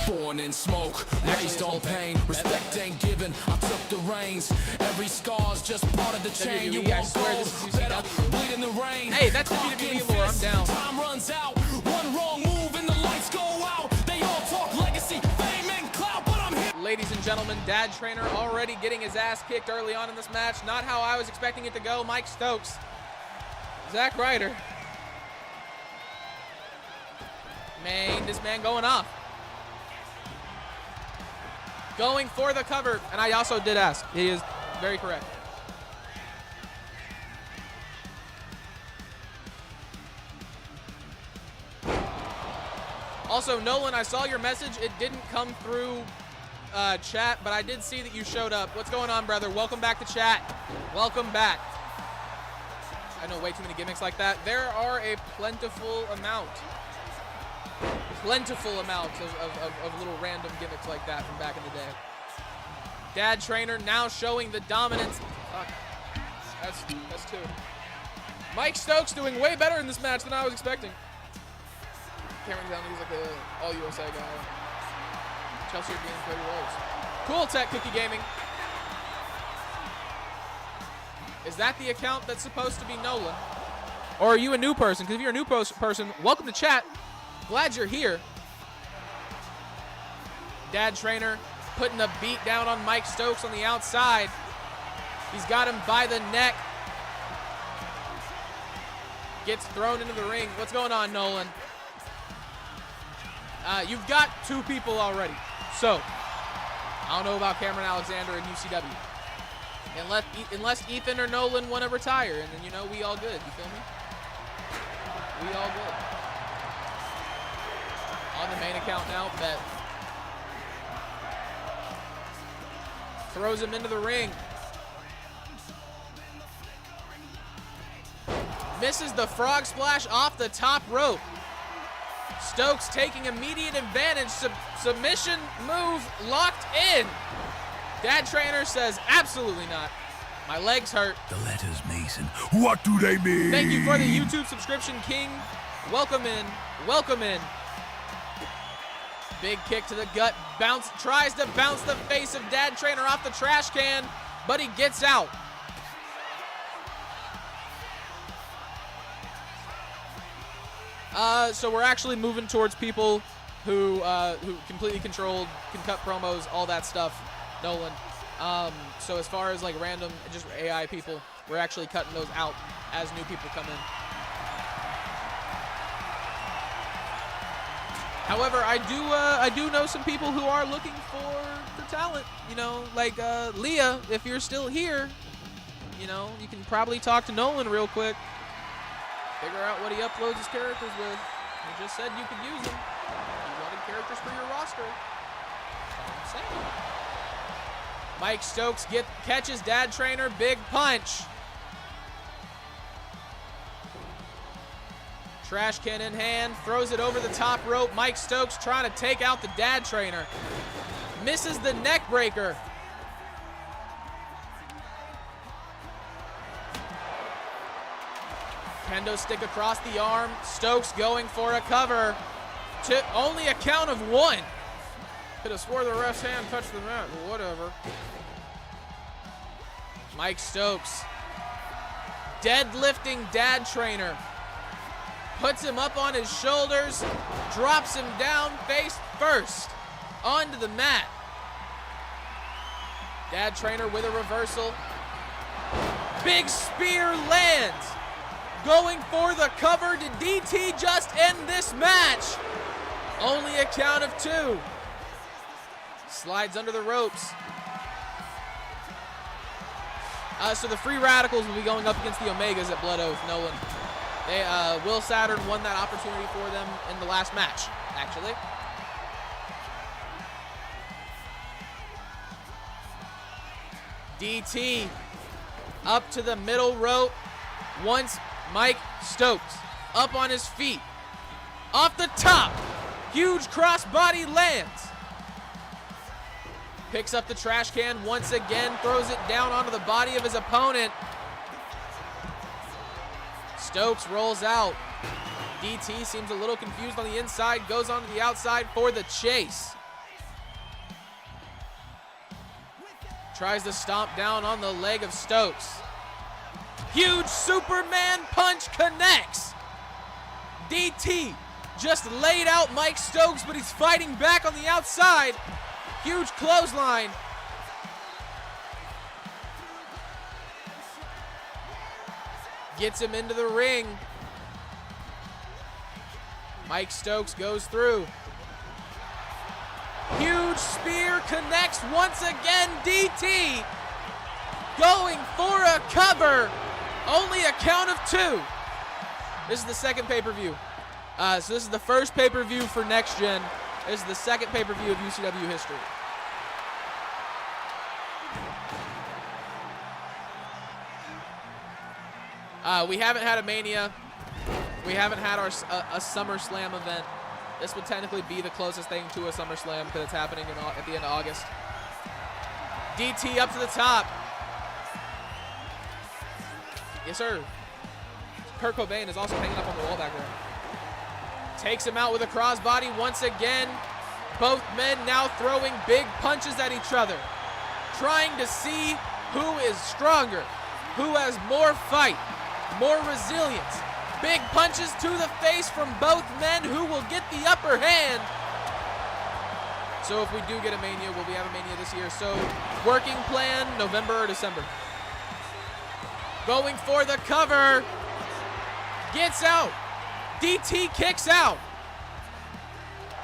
born in smoke, raised on pain, respect ain't given, I took the reins, every scar's just part of the chain, you won't swear go, this is better bleed in the rain. Hey, that's the WWE lore, I'm down. Time runs out, one wrong move and the lights go out, they all talk legacy, fame and clout, but I'm here. Ladies and gentlemen, Dad Trainer already getting his ass kicked early on in this match. Not how I was expecting it to go. Mike Stokes. Zack Ryder. Man, this man going off. Going for the cover. And I also did ask. He is very correct. Also, Nolan, I saw your message. It didn't come through chat, but I did see that you showed up. What's going on, brother? Welcome back to chat. Welcome back. I know way too many gimmicks like that. There are a plentiful amount of little random gimmicks like that from back in the day. Dad Trainer now showing the dominance. Fuck. That's two. Mike Stokes doing way better in this match than I was expecting. Cameron Downey, he's like a all-USA guy. Chelsea are being Cody Rhodes. Cool Tech Cookie Gaming. Is that the account that's supposed to be Nolan? Or are you a new person? Because if you're a new person, welcome to chat. Glad you're here. Dad Trainer putting a beat down on Mike Stokes on the outside. He's got him by the neck. Gets thrown into the ring. What's going on, Nolan? You've got two people already. So, I don't know about Cameron Alexander and UCW. Unless Ethan or Nolan want to retire, and then, you know, we all good. You feel me? We all good. On the main account now, bet. Throws him into the ring. Misses the frog splash off the top rope. Stokes taking immediate advantage. Submission move locked in. Dad Trainer says, absolutely not. My legs hurt. The letters, Mason. What do they mean? Thank you for the YouTube subscription, King. Welcome in. Welcome in. Big kick to the gut. Tries to bounce the face of Dad Trainer off the trash can, but he gets out. So we're actually moving towards people who completely controlled, can cut promos, all that stuff. Nolan. So as far as like random, just AI people, we're actually cutting those out as new people come in. However, I do know some people who are looking for talent. You know, like Leah, if you're still here, you know, you can probably talk to Nolan real quick. Figure out what he uploads his characters with. He just said you could use them. You wanted characters for your roster. That's all I'm saying. Mike Stokes catches Dad Trainer, big punch. Trash can in hand, throws it over the top rope. Mike Stokes trying to take out the Dad Trainer. Misses the neck breaker. Kendo stick across the arm. Stokes going for a cover. Only a count of 1. Could have swore the ref's hand touched the mat, but whatever. Mike Stokes, deadlifting dad trainer, puts him up on his shoulders, drops him down face first onto the mat. Dad trainer with a reversal. Big spear lands. Going for the cover. Did DT just end this match? Only a count of 2. Slides under the ropes. So the Free Radicals will be going up against the Omegas at Blood Oath, Nolan. Will Saturn won that opportunity for them in the last match, actually. DT up to the middle rope. Once Mike Stokes up on his feet. Off the top. Huge crossbody lands. Picks up the trash can once again, throws it down onto the body of his opponent. Stokes rolls out. DT seems a little confused on the inside, goes onto the outside for the chase. Tries to stomp down on the leg of Stokes. Huge Superman punch connects. DT just laid out Mike Stokes, but he's fighting back on the outside. Huge clothesline. Gets him into the ring. Mike Stokes goes through. Huge spear connects once again. DT going for a cover. Only a count of 2. This is the second pay-per-view. So this is the first pay-per-view for Next Gen. This is the second pay-per-view of UCW history. We haven't had a Mania. We haven't had a SummerSlam event. This would technically be the closest thing to a SummerSlam because it's happening at the end of August. DT up to the top. Yes, sir. Kurt Cobain is also hanging up on the wall back there. Takes him out with a crossbody once again. Both men now throwing big punches at each other. Trying to see who is stronger, who has more fight, more resilience. Big punches to the face from both men. Who will get the upper hand? So if we do get a Mania, will we have a Mania this year? So working plan, November or December. Going for the cover. Gets out. DT kicks out.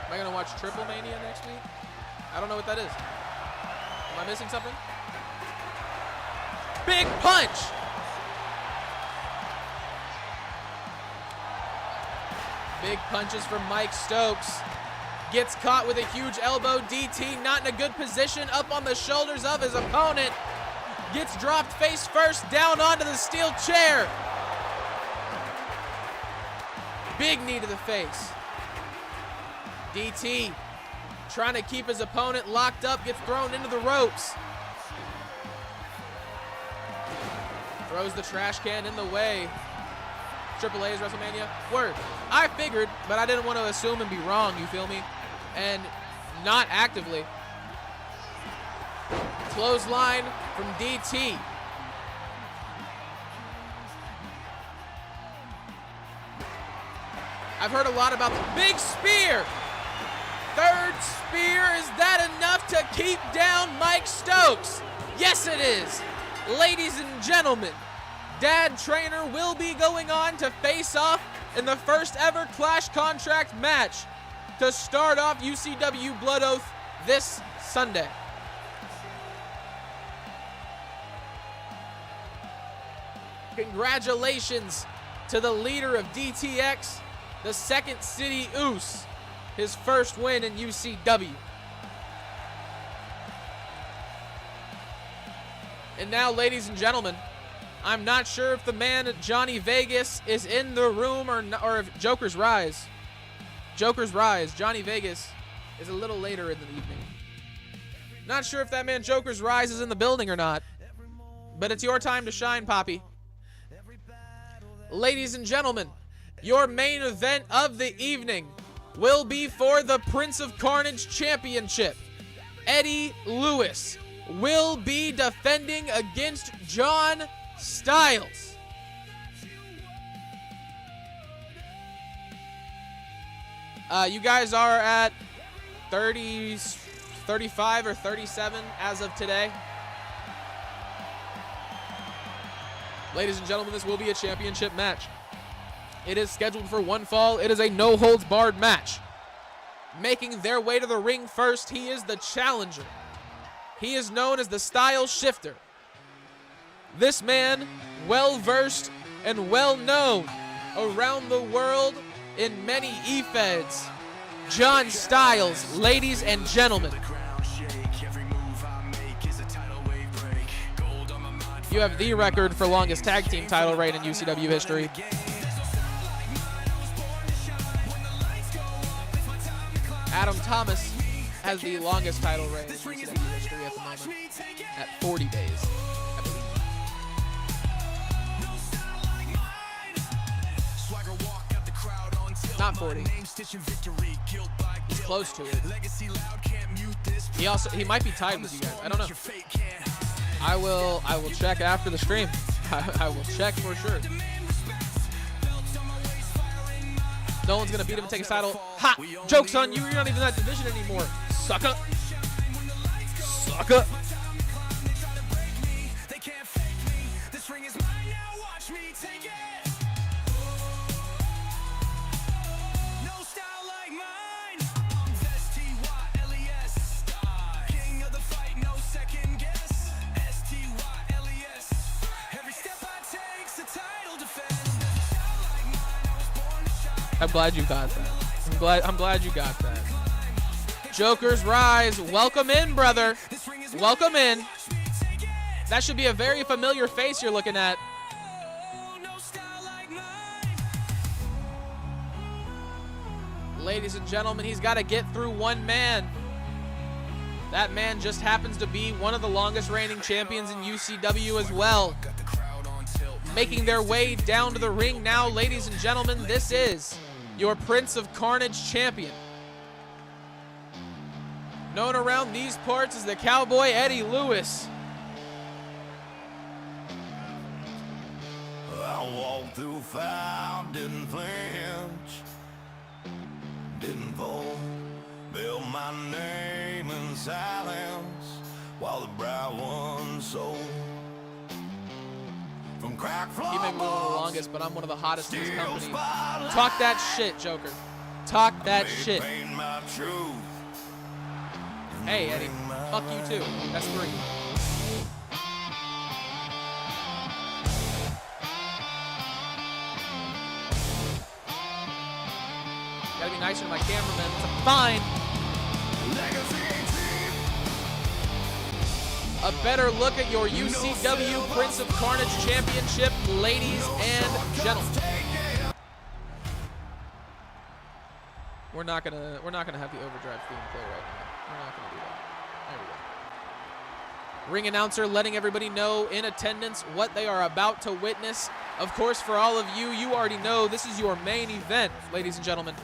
Am I going to watch Triple Mania next week? I don't know what that is. Am I missing something? Big punch. Big punches from Mike Stokes. Gets caught with a huge elbow. DT not in a good position. Up on the shoulders of his opponent. Gets dropped face first down onto the steel chair. Big knee to the face. DT trying to keep his opponent locked up. Gets thrown into the ropes. Throws the trash can in the way. Triple A's WrestleMania. Word. I figured, but I didn't want to assume and be wrong, you feel me? And not actively. Clothesline from DT. I've heard a lot about the big spear. Third spear. Is that enough to keep down Mike Stokes? Yes, it is. Ladies and gentlemen, Dad Trainer will be going on to face off in the first ever Clash Contract match to start off UCW Blood Oath this Sunday. Congratulations to the leader of DTX, the Second City Oos, his first win in UCW. And now, ladies and gentlemen, I'm not sure if the man Johnny Vegas is in the room or if Joker's Rise. Joker's Rise. Johnny Vegas is a little later in the evening. Not sure if that man Joker's Rise is in the building or not. But it's your time to shine, Poppy. ladies and gentlemen, your main event of the evening will be for the Prince of Carnage Championship. Eddy Lewis will be defending against John Styles. You guys are at 30, 35 or 37 as of today. Ladies and gentlemen, this will be a championship match. It is scheduled for one fall. It is a no-holds-barred match. Making their way to the ring first, he is the challenger. He is known as the Style Shifter. This man, well-versed and well-known around the world in many Efeds. John Styles, ladies and gentlemen. You have the record for longest tag team title reign in UCW history. Adam Thomas has the longest title reign in UCW history at the moment, at 40 days, I believe. Not 40. He's close to it. He might be tied with you guys. I don't know. I will check after the stream. I will check for sure. No one's gonna beat him and take his title. Ha! Joke's on you. You're not even in that division anymore, sucker. Sucker. I'm glad you got that. I'm glad you got that. Joker's Rise. Welcome in, brother. Welcome in. That should be a very familiar face you're looking at. Ladies and gentlemen, he's got to get through one man. That man just happens to be one of the longest reigning champions in UCW as well. Making their way down to the ring now, ladies and gentlemen, this is your Prince of Carnage champion. Known around these parts as the Cowboy Eddy Lewis. I walked through fire, didn't flinch, didn't fall, built my name in silence while the bright one sold. From crack He may be one of the longest, but I'm one of the hottest in this company. Talk that shit, Joker. Talk that shit. Hey, Eddie. Fuck you too. That's 3. Gotta be nicer to my cameraman. It's fine. A better look at your UCW Prince of Carnage Championship, ladies and gentlemen. We're not gonna have the overdrive theme play right now. We're not gonna do that. There we go. Ring announcer letting everybody know in attendance what they are about to witness. Of course, for all of you, you already know this is your main event, ladies and gentlemen.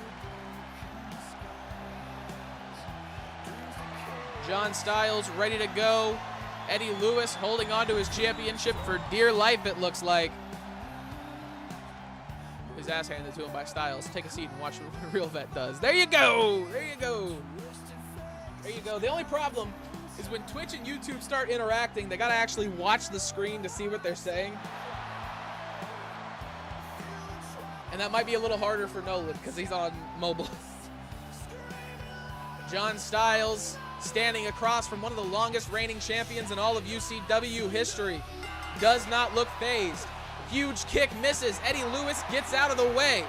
John Styles ready to go. Eddy Lewis holding on to his championship for dear life, it looks like. His ass handed to him by Styles. Take a seat and watch what the real vet does. There you go. There you go. There you go. The only problem is when Twitch and YouTube start interacting, they got to actually watch the screen to see what they're saying. And that might be a little harder for Nolan because he's on mobile. John Styles standing across from one of the longest reigning champions in all of UCW history. Does not look phased. Huge kick misses. Eddy Lewis gets out of the way.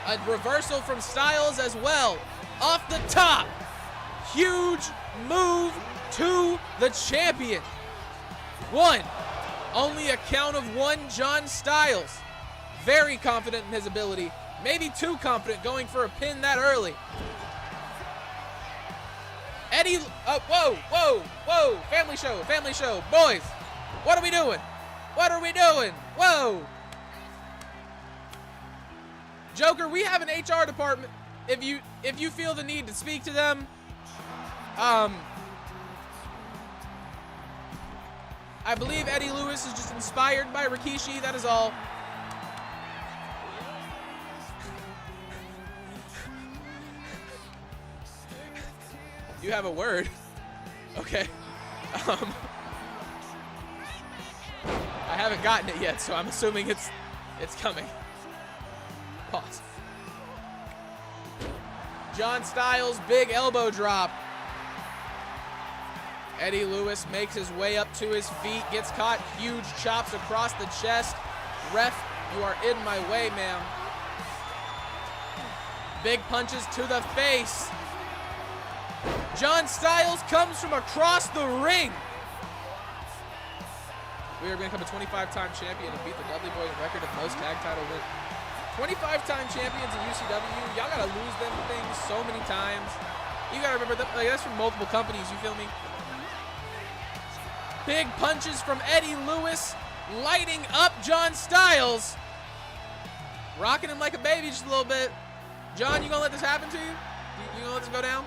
A reversal from Styles as well. Off the top. Huge move to the champion. 1. Only a count of 1, John Styles. Very confident in his ability. Maybe too confident going for a pin that early. Eddy, whoa, family show, boys, what are we doing? What are we doing? Whoa, Joker, we have an HR department. If you feel the need to speak to them, I believe Eddy Lewis is just inspired by Rikishi, that is all. You have a word? Okay. I haven't gotten it yet, so I'm assuming it's coming. Pause. John Styles, big elbow drop. Eddy Lewis makes his way up to his feet, gets caught, huge chops across the chest. Ref, you are in my way, ma'am. Big punches to the face. John Styles comes from across the ring. We are going to become a 25-time champion and beat the Dudley Boys record of most tag title wins. 25-time champions in UCW. Y'all got to lose them things so many times. You got to remember that, like, that's from multiple companies, you feel me? Big punches from Eddy Lewis, lighting up John Styles. Rocking him like a baby just a little bit. John, you gonna let this happen to you? You gonna let this go down?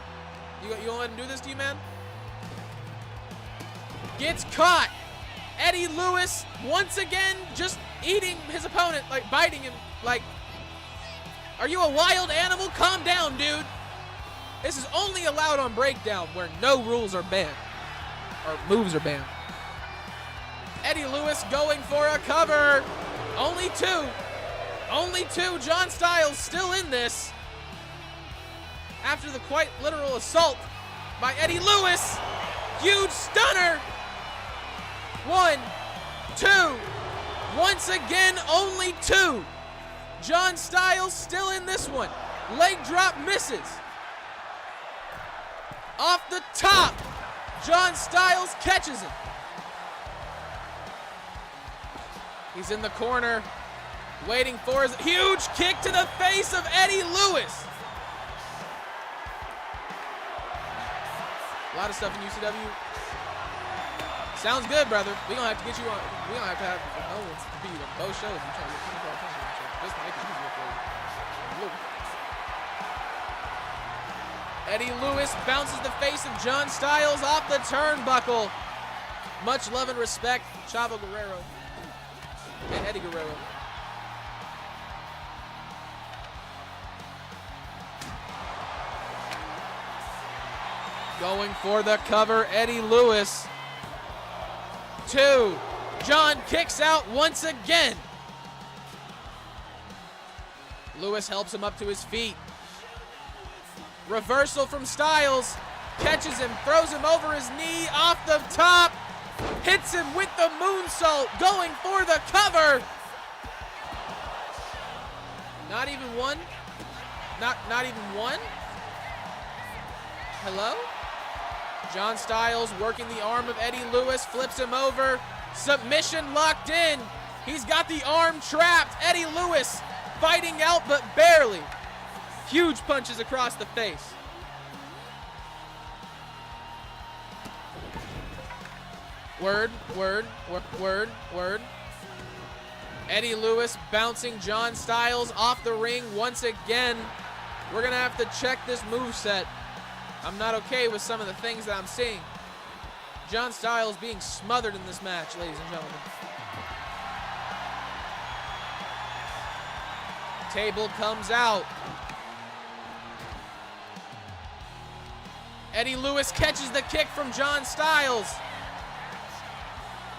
You gonna let him do this to you, man? Gets caught. Eddy Lewis, once again, just eating his opponent, like biting him. Like, are you a wild animal? Calm down, dude. This is only allowed on Breakdown, where no rules are banned. Or moves are banned. Eddy Lewis going for a cover. Only two. Only two. John Styles still in this. After the quite literal assault by Eddy Lewis. Huge stunner. 1, 2. Once again, only two. John Styles still in this one. Leg drop misses. Off the top. John Styles catches him. He's in the corner, waiting for his huge kick to the face of Eddy Lewis. A lot of stuff in UCW. Sounds good, brother. We're going to have to get you on. We're going to have Owens to be on both shows. You're trying to get 24 points just to make it easier for you. Eddy Lewis bounces the face of John Styles off the turnbuckle. Much love and respect, Chavo Guerrero and Eddie Guerrero. Going for the cover, Eddy Lewis. 2. John kicks out once again. Lewis helps him up to his feet. Reversal from Styles. Catches him, throws him over his knee, off the top. Hits him with the moonsault, going for the cover. Not even one? Not even one? Hello? John Styles working the arm of Eddy Lewis, flips him over. Submission locked in. He's got the arm trapped. Eddy Lewis fighting out, but barely. Huge punches across the face. Word. Eddy Lewis bouncing John Styles off the ring once again. We're going to have to check this moveset. I'm not okay with some of the things that I'm seeing. John Styles being smothered in this match, ladies and gentlemen. Table comes out. Eddy Lewis catches the kick from John Styles.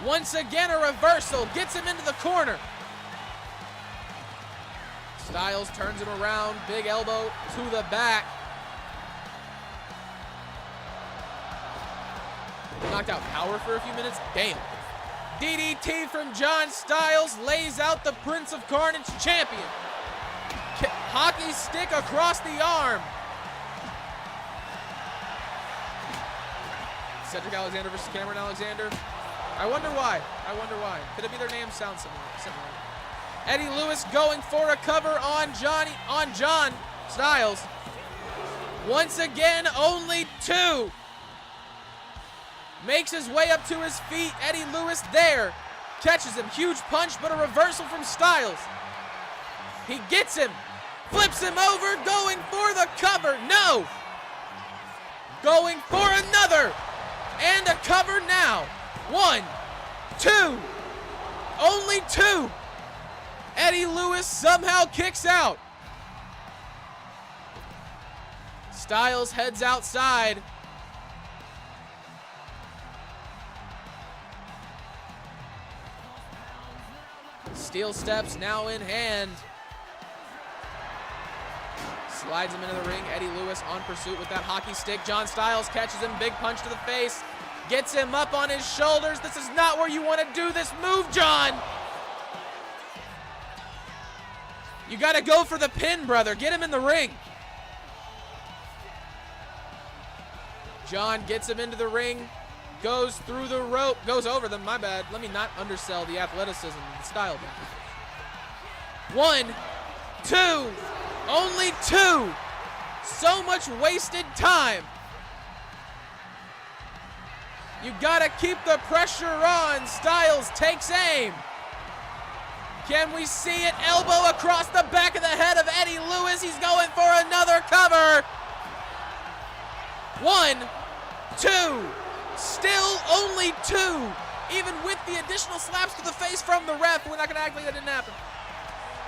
Once again, a reversal. Gets him into the corner. Styles turns him around. Big elbow to the back. Knocked out power for a few minutes. Damn. DDT from John Styles lays out the Prince of Carnage champion. Hockey stick across the arm. Cedric Alexander versus Cameron Alexander. I wonder why. Could it be their names sound similar? Eddy Lewis going for a cover on John Styles. Once again, only two. Makes his way up to his feet. Eddy Lewis there. Catches him. Huge punch, but a reversal from Styles. He gets him. Flips him over, going for the cover. No! Going for another. And a cover now. 1, 2. Only 2. Eddy Lewis somehow kicks out. Styles heads outside. Steel steps now in hand. Slides him into the ring. Eddy Lewis on pursuit with that hockey stick. John Styles catches him. Big punch to the face. Gets him up on his shoulders. This is not where you want to do this move, John. You got to go for the pin, brother. Get him in the ring. John gets him into the ring. Goes through the rope. Goes over them. My bad. Let me not undersell the athleticism and the style. 1, 2. Only 2. So much wasted time. You gotta keep the pressure on. Styles takes aim. Can we see it? Elbow across the back of the head of Eddy Lewis. He's going for another cover. 1, 2. Still only 2. Even with the additional slaps to the face from the ref. We're not gonna act like that didn't happen.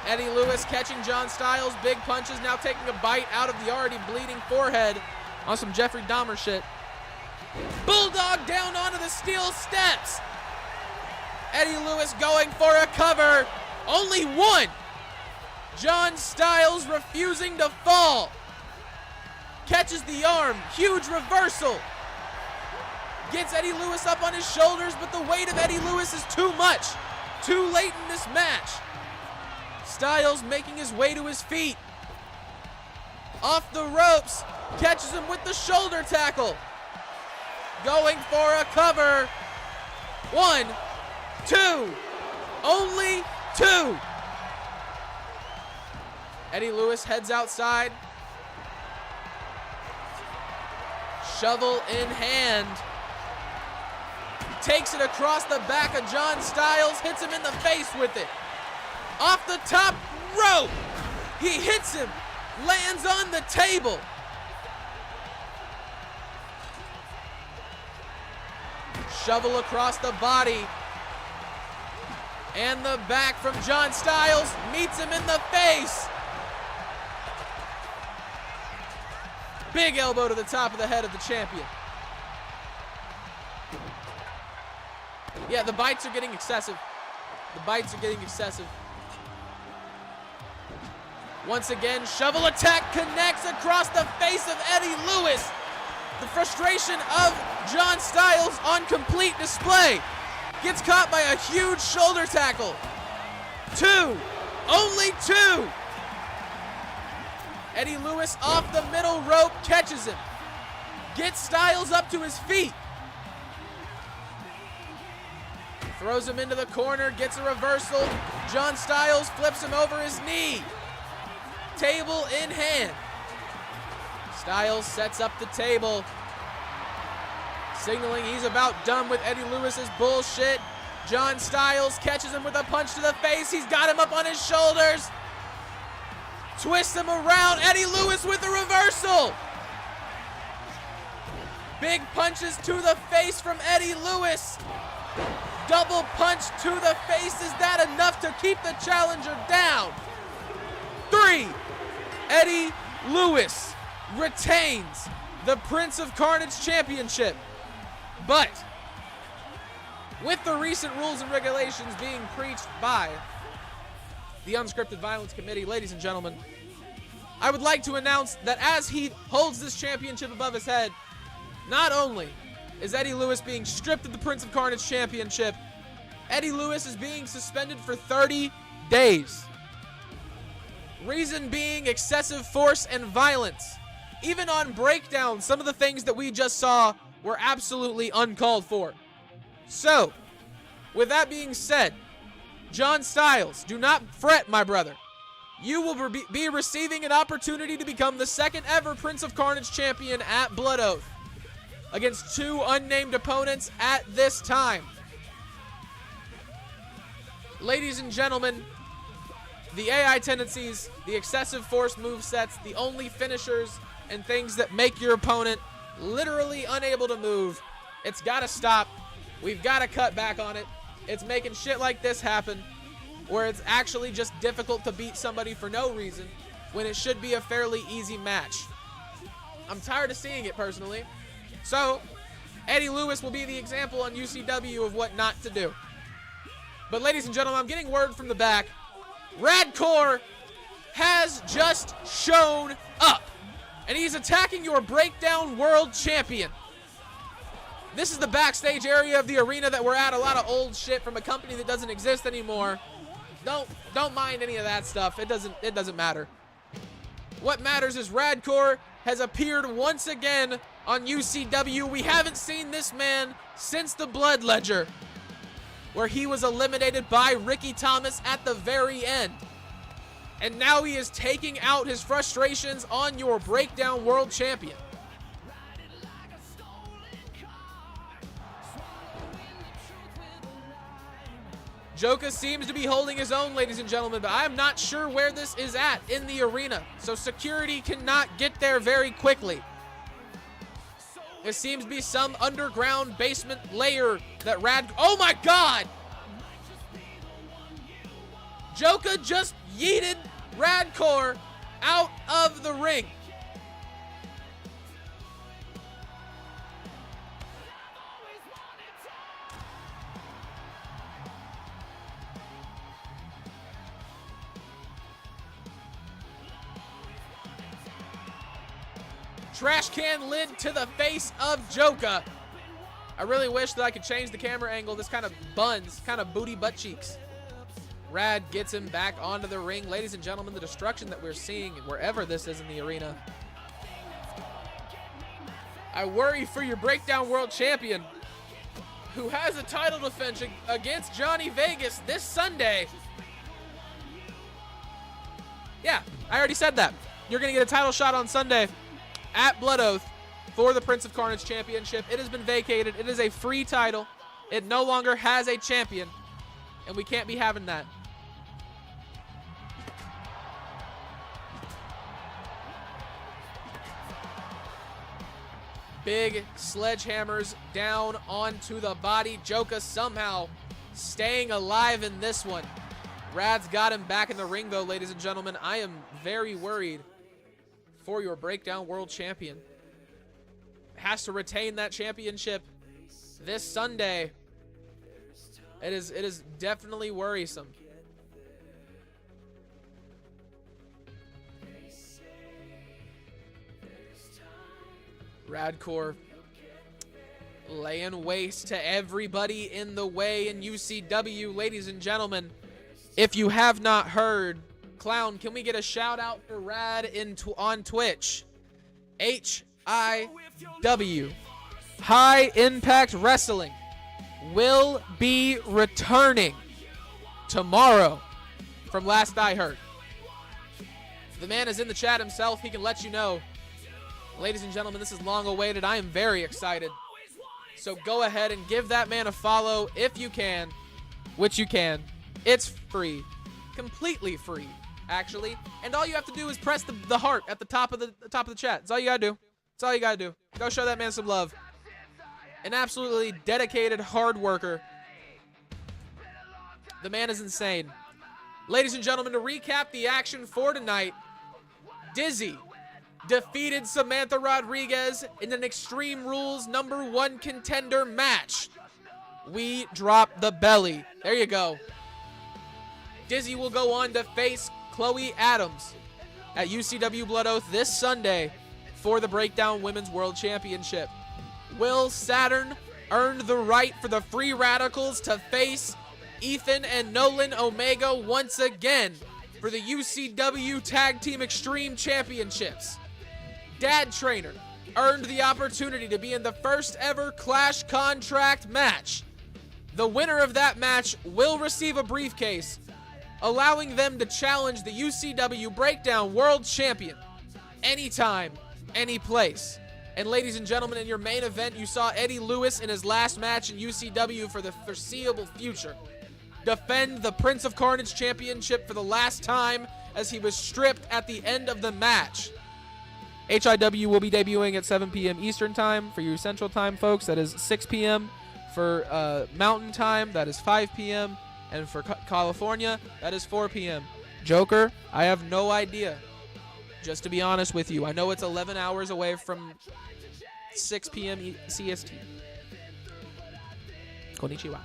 Eddy Lewis catching John Styles. Big punches, now taking a bite out of the already bleeding forehead on some Jeffrey Dahmer shit. Bulldog down onto the steel steps. Eddy Lewis going for a cover. Only 1. John Styles refusing to fall. Catches the arm. Huge reversal. Gets Eddy Lewis up on his shoulders, but the weight of Eddy Lewis is too much. Too late in this match. Styles making his way to his feet. Off the ropes. Catches him with the shoulder tackle. Going for a cover. 1, 2. Only 2. Eddy Lewis heads outside. Shovel in hand. Takes it across the back of John Styles. Hits him in the face with it. Off the top rope. He hits him. Lands on the table. Shovel across the body. And the back from John Styles. Meets him in the face. Big elbow to the top of the head of the champion. Yeah, the bites are getting excessive. The bites are getting excessive. Once again, shovel attack connects across the face of Eddy Lewis. The frustration of John Styles on complete display. Gets caught by a huge shoulder tackle. 2. Only 2. Eddy Lewis off the middle rope, catches him. Gets Styles up to his feet. Throws him into the corner, gets a reversal. John Styles flips him over his knee. Table in hand. Styles sets up the table, signaling he's about done with Eddy Lewis's bullshit. John Styles catches him with a punch to the face. He's got him up on his shoulders. Twists him around. Eddy Lewis with a reversal. Big punches to the face from Eddy Lewis. Double punch to the face. Is that enough to keep the challenger down? 3. Eddy Lewis retains the Prince of Carnage Championship. But with the recent rules and regulations being preached by the Unscripted Violence Committee, ladies and gentlemen, I would like to announce that as he holds this championship above his head, not only is Eddy Lewis being stripped of the Prince of Carnage Championship, Eddy Lewis is being suspended for 30 days. Reason being excessive force and violence. Even on breakdown, some of the things that we just saw were absolutely uncalled for. So, with that being said, John Styles, do not fret, my brother. You will be receiving an opportunity to become the second ever Prince of Carnage champion at Blood Oath against 2 unnamed opponents at this time. Ladies and gentlemen, the AI tendencies, the excessive force movesets, the only finishers and things that make your opponent literally unable to move. It's got to stop. We've got to cut back on it. It's making shit like this happen where it's actually just difficult to beat somebody for no reason when it should be a fairly easy match. I'm tired of seeing it personally. So, Eddy Lewis will be the example on UCW of what not to do. But ladies and gentlemen, I'm getting word from the back. Radcore has just shown up. And he's attacking your Breakdown World Champion. This is the backstage area of the arena that we're at. A lot of old shit from a company that doesn't exist anymore. Don't mind any of that stuff. It doesn't matter. What matters is Radcore has appeared once again on UCW. We haven't seen this man since the Blood Ledger, where he was eliminated by Ricky Thomas at the very end. And now he is taking out his frustrations on your Breakdown World Champion. Joka seems to be holding his own, ladies and gentlemen, but I'm not sure where this is at in the arena. So security cannot get there very quickly. There seems to be some underground basement layer that oh my God! Joka just yeeted Radcore out of the ring. Trash can lid to the face of Joka. I really wish that I could change the camera angle. This kind of buns, kind of booty butt cheeks. Rad gets him back onto the ring. Ladies and gentlemen, the destruction that we're seeing wherever this is in the arena. I worry for your Breakdown World Champion, who has a title defense against Johnny Vegas this Sunday. Yeah, I already said that. You're going to get a title shot on Sunday at Blood Oath for the Prince of Carnage Championship. It has been vacated. It is a free title. It no longer has a champion, and we can't be having that. Big sledgehammers down onto the body. Joka somehow staying alive in this one. Rad's got him back in the ring, though, ladies and gentlemen. I am very worried for your Breakdown World Champion. Has to retain that championship this Sunday. It is definitely worrisome. Radcore laying waste to everybody in the way in UCW. Ladies and gentlemen, if you have not heard, Clown, can we get a shout out for Rad on Twitch? HIW, High Impact Wrestling, will be returning tomorrow, from last I heard. The man is in the chat himself. He can let you know. Ladies and gentlemen, this is long awaited. I am very excited. So go ahead and give that man a follow if you can, which you can. It's free, completely free, actually. And all you have to do is press the heart at the top of the chat. That's all you gotta do. That's all you gotta do. Go show that man some love. An absolutely dedicated hard worker. The man is insane. Ladies and gentlemen, to recap the action for tonight, Dizzy defeated Samantha Rodriguez in an Extreme Rules #1 contender match. We drop the belly. There you go. Dizzy will go on to face Chloe Adams at UCW Blood Oath this Sunday for the Breakdown Women's World Championship. Will Saturn earn the right for the Free Radicals to face Ethan and Nolan Omega once again for the UCW Tag Team Extreme Championships? Dad Trainer earned the opportunity to be in the first ever Clash contract match. The winner of that match will receive a briefcase, allowing them to challenge the UCW Breakdown World Champion anytime, any place. And ladies and gentlemen, in your main event, you saw Eddy Lewis in his last match in UCW for the foreseeable future. defend the Prince of Carnage Championship for the last time as he was stripped at the end of the match. HIW will be debuting at 7 p.m. Eastern Time for you Central Time folks. That is 6 p.m. For Mountain Time. That is 5 p.m. And for California, that is 4 p.m. Joker, I have no idea. Just to be honest with you, I know it's 11 hours away from 6 p.m. CST. Konnichiwa.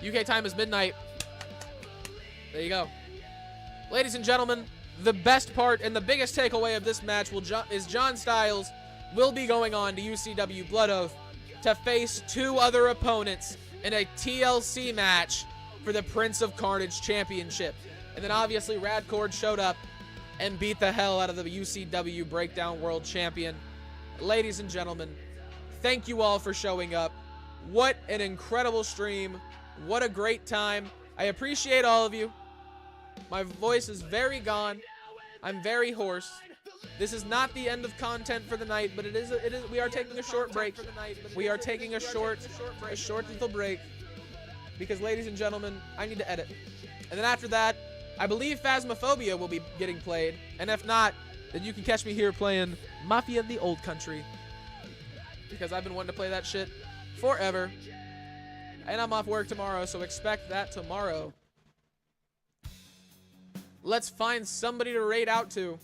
UK time is midnight. There you go. Ladies and gentlemen, the best part and the biggest takeaway of this match is John Styles will be going on to UCW Blood Oath to face 2 other opponents in a TLC match for the Prince of Carnage Championship. And then obviously Radcord showed up and beat the hell out of the UCW Breakdown World Champion. Ladies and gentlemen, thank you all for showing up. What an incredible stream. What a great time. I appreciate all of you. My voice is very gone. I'm very hoarse. This is not the end of content for the night, but it is. We are taking a short break. We are taking a short little break because, ladies and gentlemen, I need to edit. And then after that, I believe Phasmophobia will be getting played, and if not, then you can catch me here playing Mafia in the Old Country because I've been wanting to play that shit forever. And I'm off work tomorrow, so expect that tomorrow. Let's find somebody to raid out to.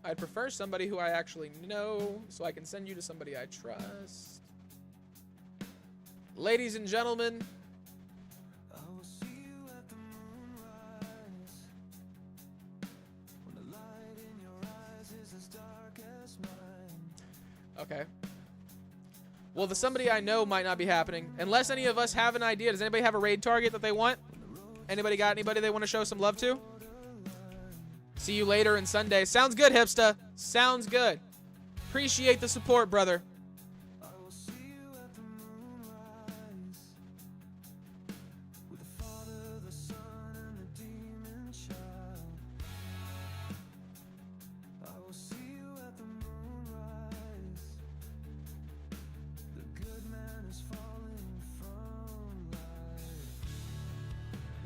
I'd prefer somebody who I actually know, so I can send you to somebody I trust. Ladies and gentlemen, okay. Well, the somebody I know might not be happening. Unless any of us have an idea. Does anybody have a raid target that they want? Anybody got anybody they want to show some love to? See you later on Sunday. Sounds good, Hipsta. Sounds good. Appreciate the support, brother.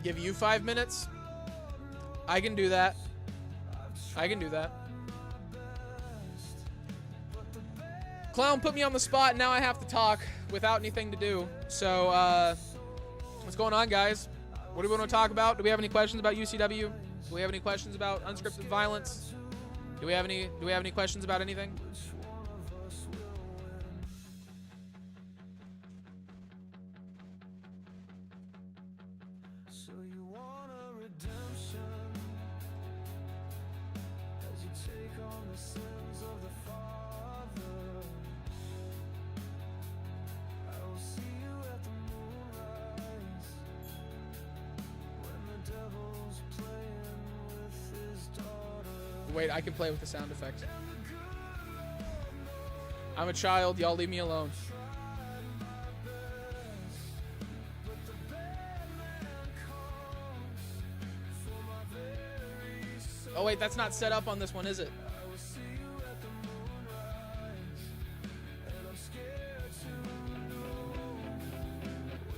Give you 5 minutes? I can do that. I can do that. Clown put me on the spot, and now I have to talk without anything to do. So, what's going on, guys? What do we want to talk about? Do we have any questions about UCW? Do we have any questions about unscripted violence? Do we have any questions about anything? Wait, I can play with the sound effects. I'm a child, y'all leave me alone. Oh wait, that's not set up on this one, is it?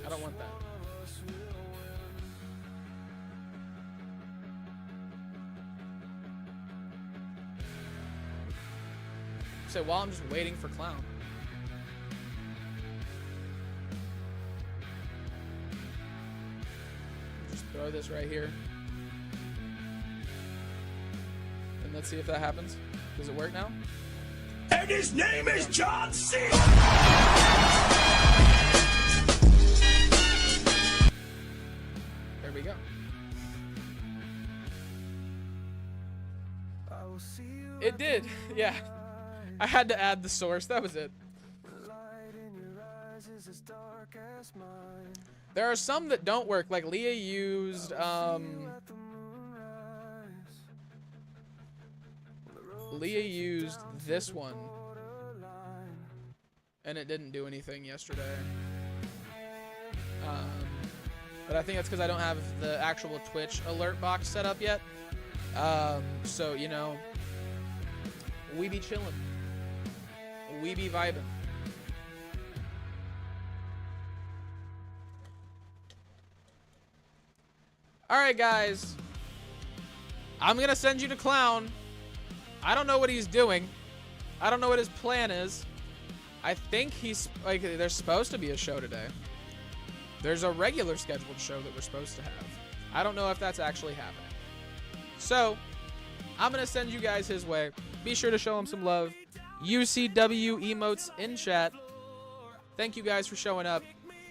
I don't want that. So while I'm just waiting for Clown. Just throw this right here. And let's see if that happens. Does it work now? And his name is John C. There we go. It did, yeah. I had to add the source, that was it. There are some that don't work, like Leah used, this one. And it didn't do anything yesterday. But I think that's because I don't have the actual Twitch alert box set up yet. So, you know, we be chilling. We be vibing. All right, guys. I'm going to send you to Clown. I don't know what he's doing. I don't know what his plan is. I think he's, like, there's supposed to be a show today. There's a regular scheduled show that we're supposed to have. I don't know if that's actually happening. So, I'm going to send you guys his way. Be sure to show him some love. UCW emotes in chat. Thank you guys for showing up.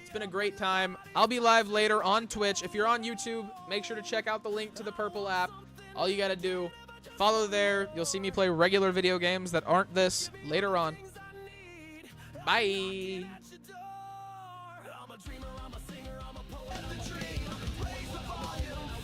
It's been a great time. I'll be live later on Twitch. If you're on YouTube, make sure to check out the link to the purple app. All you got to do, follow there. You'll see me play regular video games that aren't this later on. Bye.